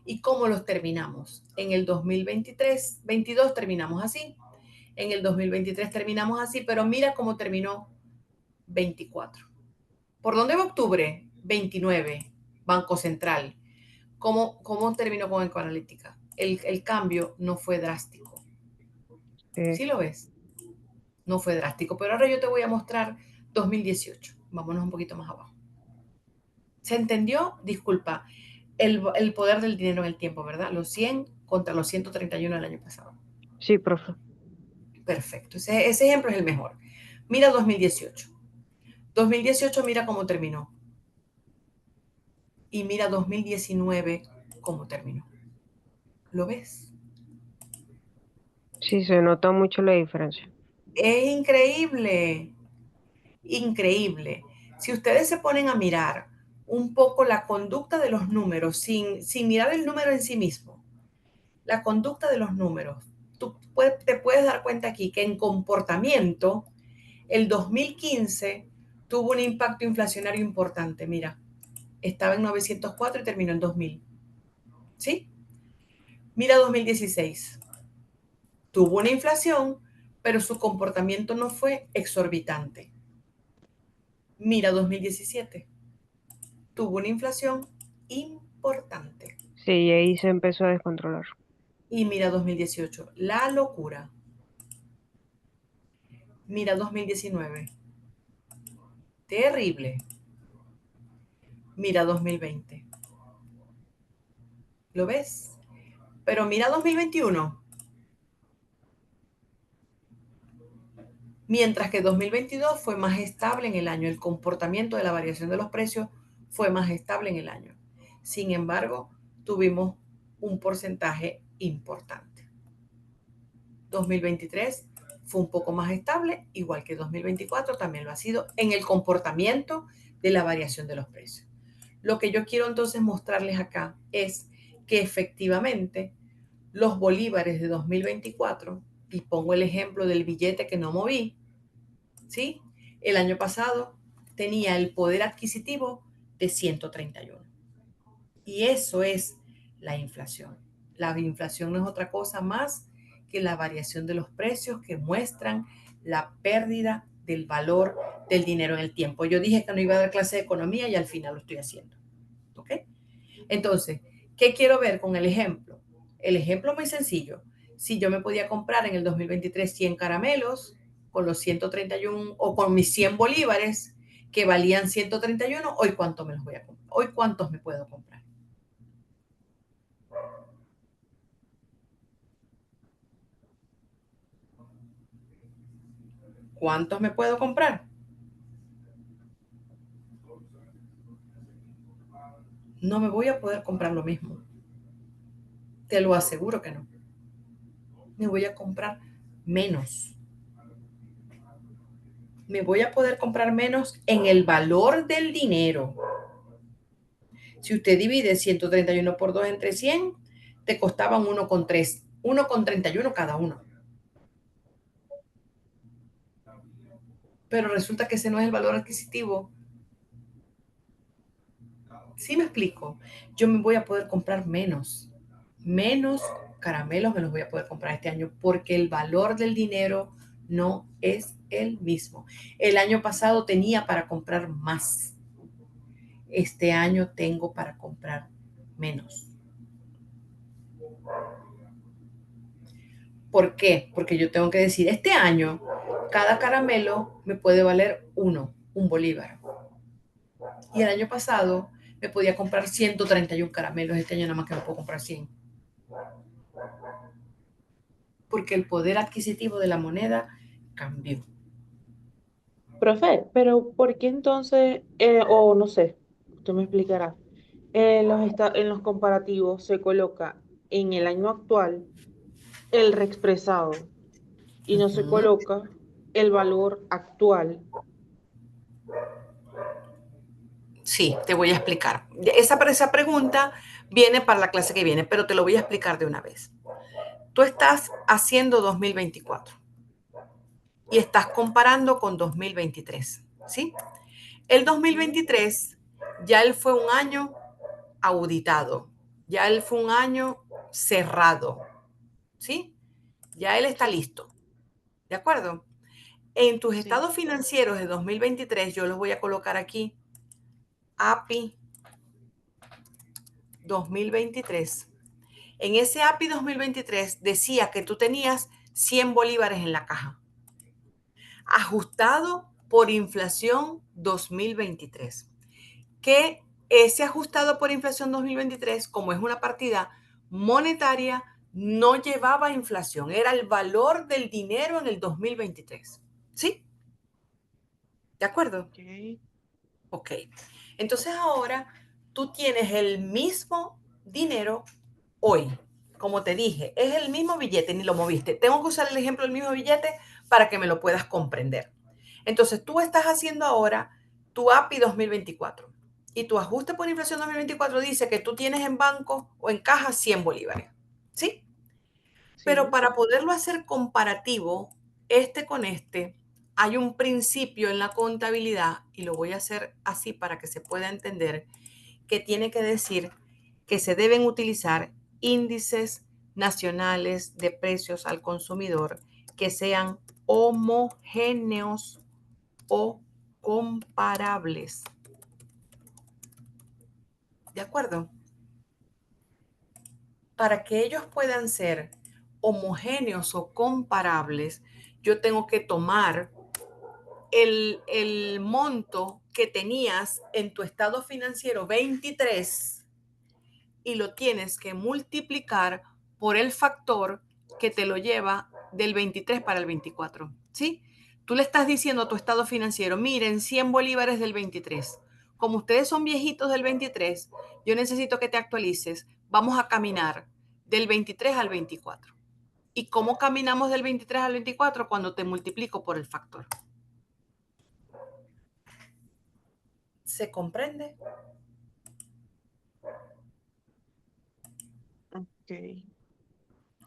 ¿Y cómo los terminamos? En el 2023, 22 terminamos así. En el 2023 terminamos así, pero mira cómo terminó 24. ¿Por dónde va octubre? 29, Banco Central. ¿Cómo terminó con Ecoanalítica? El cambio no fue drástico. Eh, ¿Sí lo ves? No fue drástico, pero ahora yo te voy a mostrar 2018. Vámonos un poquito más abajo. ¿Se entendió? Disculpa. El poder del dinero en el tiempo, ¿verdad? Los 100 contra los 131 del año pasado. sí, profe. Perfecto. Ese ejemplo es el mejor. Mira 2018. 2018 mira cómo terminó. Y mira 2019 cómo terminó. ¿Lo ves? Sí, se nota mucho la diferencia. Es increíble. Increíble. Si ustedes se ponen a mirar un poco la conducta de los números, sin mirar el número en sí mismo, la conducta de los números, te puedes dar cuenta aquí que en comportamiento, el 2015 tuvo un impacto inflacionario importante. Mira, estaba en 904 y terminó en 2000. ¿Sí? Mira 2016. Tuvo una inflación, pero su comportamiento no fue exorbitante. Mira 2017. Tuvo una inflación importante. Sí, y ahí se empezó a descontrolar. Y mira 2018. La locura. Mira 2019. Terrible. Mira 2020. ¿Lo ves? Pero mira 2021. Mientras que 2022 fue más estable en el año. El comportamiento de la variación de los precios fue más estable en el año. Sin embargo, tuvimos un porcentaje importante. 2023 fue un poco más estable, igual que 2024 también lo ha sido en el comportamiento de la variación de los precios. Lo que yo quiero entonces mostrarles acá es que efectivamente los bolívares de 2024, y pongo el ejemplo del billete que no moví, ¿sí? El año pasado tenía el poder adquisitivo de 131. Y eso es la inflación. La inflación no es otra cosa más que la variación de los precios que muestran la pérdida del valor del dinero en el tiempo. Yo dije que no iba a dar clase de economía y al final lo estoy haciendo. ¿Ok? Entonces, ¿qué quiero ver con el ejemplo? El ejemplo es muy sencillo. Si yo me podía comprar en el 2023 100 caramelos con los 131 o con mis 100 bolívares que valían 131, hoy cuánto me los voy a comprar. Hoy cuántos me puedo comprar. ¿Cuántos me puedo comprar? No me voy a poder comprar lo mismo. Te lo aseguro que no. Me voy a comprar menos. Me voy a poder comprar menos en el valor del dinero. Si usted divide 131 por 2 entre 100, te costaban 1,3, 1,31 cada uno. Pero resulta que ese no es el valor adquisitivo. ¿Sí me explico? Yo me voy a poder comprar menos caramelos me los voy a poder comprar este año porque el valor del dinero no es el mismo. El año pasado tenía para comprar más. Este año tengo para comprar menos. ¿Por qué? Porque yo tengo que decir, este año cada caramelo me puede valer un bolívar. Y el año pasado me podía comprar 131 caramelos, este año nada más que me puedo comprar 100. Porque el poder adquisitivo de la moneda cambió. Profe, pero ¿por qué entonces, o no sé, usted me explicará, en los comparativos se coloca en el año actual el reexpresado y no se Ujú. coloca el valor actual? Sí, te voy a explicar. Esa pregunta viene para la clase que viene, pero te lo voy a explicar de una vez. Tú estás haciendo 2024 y estás comparando con 2023, ¿sí? El Ujú. 2023 ya él fue un año auditado, ya él fue un año cerrado, ¿sí? Ya él está Sí, listo, ¿de acuerdo? En tus sí, estados financieros de 2023, yo los voy a colocar aquí, API 2023. En ese API 2023 decía que tú tenías 100 bolívares en la caja, ajustado por inflación 2023. Que ese ajustado por inflación 2023, como es una partida monetaria, no llevaba inflación, era el valor del dinero en el 2023. ¿Sí? ¿De acuerdo? ok, Ok. Entonces ahora tú tienes el mismo dinero hoy. Como te dije, es el mismo billete, ni lo moviste. Tengo que usar el ejemplo del mismo billete para que me lo puedas comprender. Entonces tú estás haciendo ahora tu API 2024 y tu ajuste por inflación 2024 dice que tú tienes en banco o en caja 100 bolívares. ¿Sí? Pero sí, para poderlo hacer comparativo, este con este, hay un principio en la contabilidad, y lo voy a hacer así para que se pueda entender, que tiene que decir que se deben utilizar índices nacionales de precios al consumidor que sean homogéneos o comparables. ¿De acuerdo? Para que ellos puedan ser homogéneos o comparables, yo tengo que tomar el monto que tenías en tu estado financiero 23 y lo tienes que multiplicar por el factor que te lo lleva del 23 para el 24, ¿sí? Tú le estás diciendo a tu estado financiero, miren, 100 bolívares del 23. Como ustedes son viejitos del 23, yo necesito que te actualices. Vamos a caminar del 23 al 24. ¿Y cómo caminamos del 23 al 24? Cuando te multiplico por el factor. ¿Se comprende? Ok.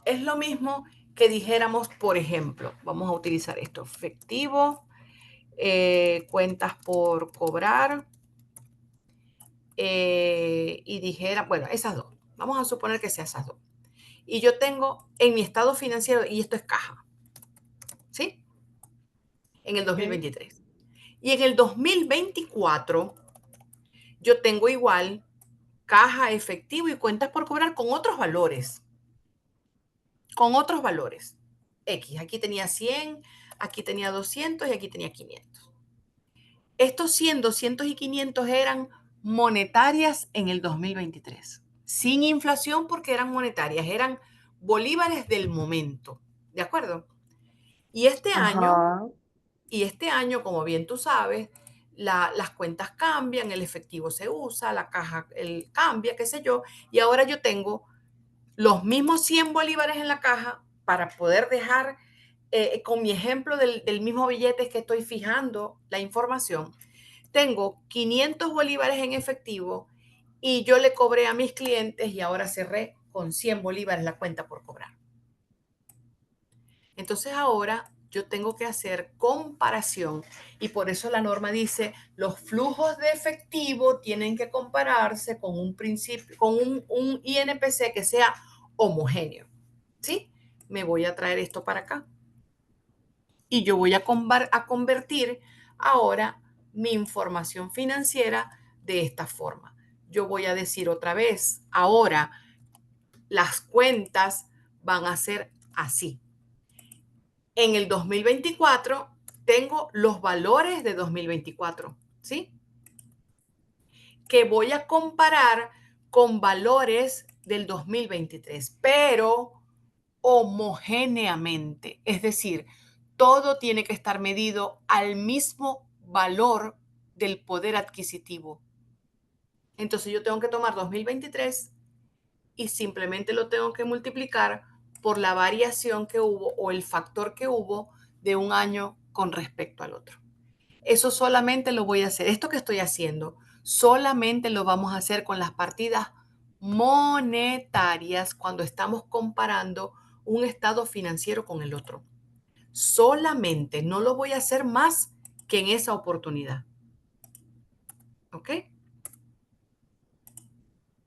Es lo mismo que dijéramos, por ejemplo, vamos a utilizar esto, efectivo, cuentas por cobrar, y dijera, bueno, esas dos. Vamos a suponer que sea esas dos. Y yo tengo en mi estado financiero, y esto es caja, ¿sí? En el 2023. Y en el 2024, yo tengo igual caja, efectivo y cuentas por cobrar con otros valores. Con otros valores. X, aquí tenía 100, aquí tenía 200 y aquí tenía 500. Estos 100, 200 y 500 eran monetarias en el 2023. Sin inflación porque eran monetarias, eran bolívares del momento. ¿De acuerdo? Y este año, Ajá. como bien tú sabes, las cuentas cambian, el efectivo se usa, la caja cambia, qué sé yo, y ahora yo tengo los mismos 100 bolívares en la caja para poder dejar, con mi ejemplo del mismo billete que estoy fijando la información, tengo 500 bolívares en efectivo y yo le cobré a mis clientes y ahora cerré con 100 bolívares la cuenta por cobrar. Entonces ahora yo tengo que hacer comparación y por eso la norma dice los flujos de efectivo tienen que compararse con un principio, con un INPC que sea homogéneo. ¿Sí? Me voy a traer esto para acá y yo voy a convertir ahora mi información financiera de esta forma. Yo voy a decir otra vez, ahora las cuentas van a ser así. En el 2024 tengo los valores de 2024, ¿sí? Que voy a comparar con valores del 2023, pero homogéneamente. Es decir, todo tiene que estar medido al mismo valor del poder adquisitivo. Entonces yo tengo que tomar 2023 y simplemente lo tengo que multiplicar por la variación que hubo o el factor que hubo de un año con respecto al otro. Eso solamente lo voy a hacer, esto que estoy haciendo, solamente lo vamos a hacer con las partidas monetarias cuando estamos comparando un estado financiero con el otro. Solamente, no lo voy a hacer más que en esa oportunidad. ¿Ok?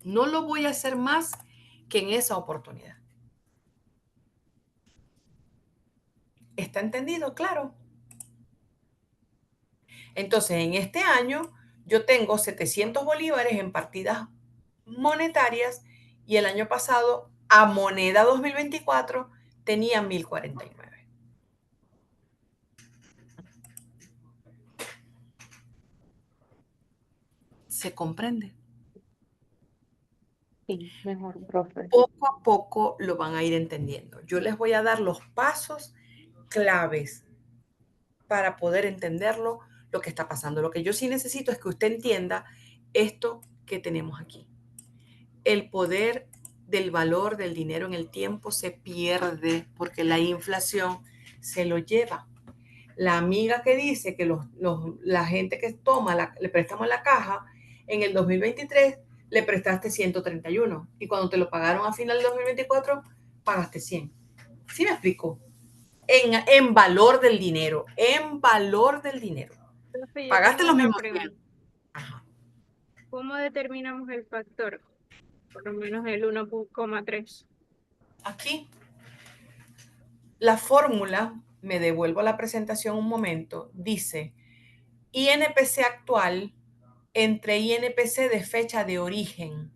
No lo voy a hacer más que en esa oportunidad. ¿Está entendido? Claro. Entonces, en este año yo tengo 700 bolívares en partidas monetarias y el año pasado, a moneda 2024, tenía 1049. ¿Se comprende? Sí, mejor, profe. Poco a poco lo van a ir entendiendo. Yo les voy a dar los pasos claves para poder entenderlo, lo que está pasando. Lo que yo sí necesito es que usted entienda esto que tenemos aquí. El poder del valor del dinero en el tiempo se pierde porque la inflación se lo lleva. La amiga que dice que la gente que toma, le prestamos la caja, en el 2023 le prestaste 131 y cuando te lo pagaron a final del 2024 pagaste 100. ¿Sí me explico? En valor del dinero, en valor del dinero. Profe, yo Pagaste tengo los una mismos 100. pregunta. Ajá. ¿cómo determinamos el factor? Por lo menos el 1,3. Aquí, la fórmula, me devuelvo a la presentación un momento, dice INPC actual entre INPC de fecha de origen.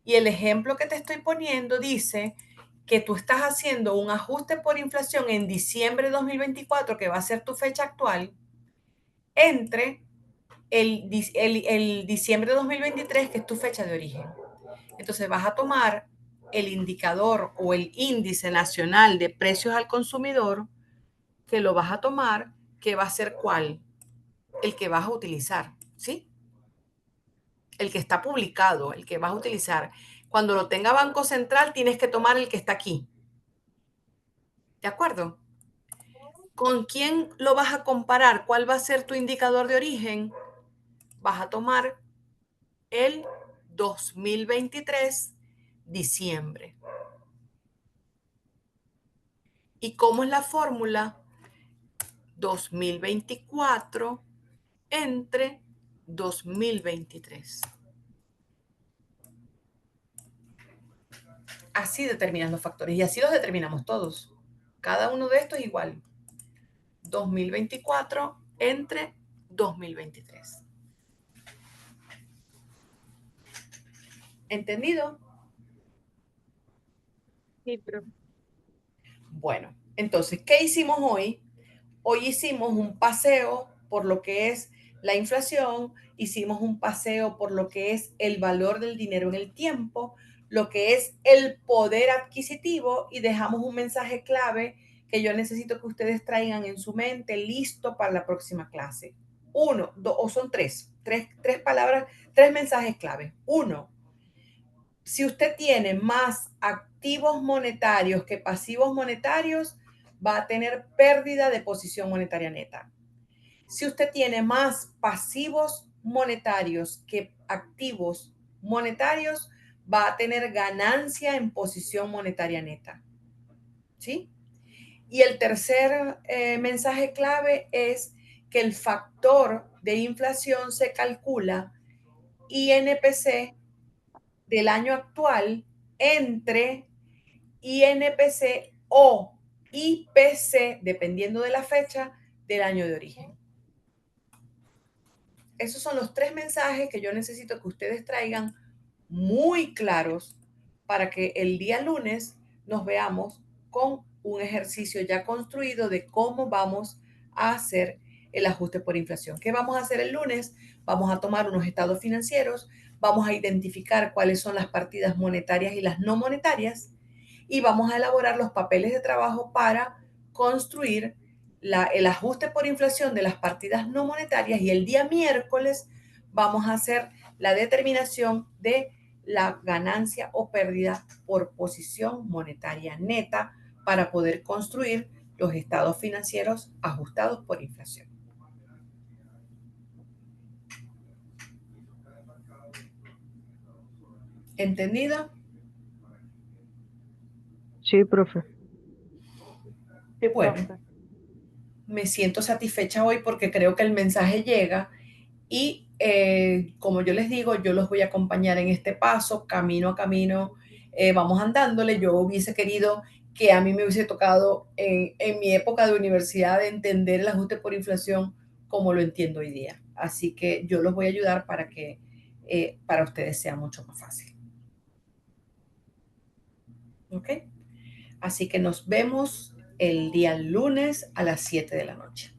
Y el ejemplo que te estoy poniendo dice que tú estás haciendo un ajuste por inflación en diciembre de 2024, que va a ser tu fecha actual, entre el diciembre de 2023, que es tu fecha de origen. Entonces vas a tomar el indicador o el índice nacional de precios al consumidor, que lo vas a tomar, que va a ser ¿cuál? El que vas a utilizar, ¿sí? El que está publicado, el que vas a utilizar. Cuando lo tenga Banco Central, tienes que tomar el que está aquí. ¿De acuerdo? ¿Con quién lo vas a comparar? ¿Cuál va a ser tu indicador de origen? Vas a tomar el 2023, diciembre. ¿Y cómo es la fórmula? 2024 entre 2023. Así determinan los factores y así los determinamos todos. Cada uno de estos igual. 2024 entre 2023. ¿Entendido? Sí, pero Bueno, entonces, ¿qué hicimos hoy? Hoy hicimos un paseo por lo que es la inflación, hicimos un paseo por lo que es el valor del dinero en el tiempo, lo que es el poder adquisitivo y dejamos un mensaje clave que yo necesito que ustedes traigan en su mente listo para la próxima clase. Uno, dos, o son tres palabras, tres mensajes clave. Uno, si usted tiene más activos monetarios que pasivos monetarios, va a tener pérdida de posición monetaria neta. Si usted tiene más pasivos monetarios que activos monetarios, va a tener ganancia en posición monetaria neta. ¿Sí? Y el tercer mensaje clave es que el factor de inflación se calcula INPC del año actual entre INPC o IPC, dependiendo de la fecha, del año de origen. Esos son los tres mensajes que yo necesito que ustedes traigan muy claros para que el día lunes nos veamos con un ejercicio ya construido de cómo vamos a hacer el ajuste por inflación. ¿Qué vamos a hacer el lunes? Vamos a tomar unos estados financieros, vamos a identificar cuáles son las partidas monetarias y las no monetarias y vamos a elaborar los papeles de trabajo para construir el ajuste por inflación de las partidas no monetarias y el día miércoles vamos a hacer la determinación de la ganancia o pérdida por posición monetaria neta para poder construir los estados financieros ajustados por inflación. ¿Entendido? Sí, profe. Sí, Bueno, profe. me siento satisfecha hoy porque creo que el mensaje llega y como yo les digo, yo los voy a acompañar en este paso, camino a camino, vamos andándole. Yo hubiese querido que a mí me hubiese tocado en mi época de universidad de entender el ajuste por inflación como lo entiendo hoy día. Así que yo los voy a ayudar para que para ustedes sea mucho más fácil. ¿Ok? Así que nos vemos el día lunes a las 7 de la noche.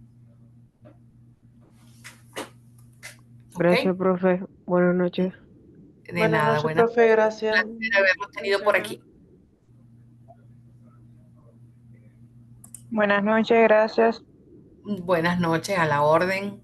Gracias, ¿Ok? profe. Buenas noches. De Buenas nada, noches, buenas profe, noches. gracias. Un placer haberlos tenido por aquí. Buenas noches, gracias. Buenas noches, a la orden.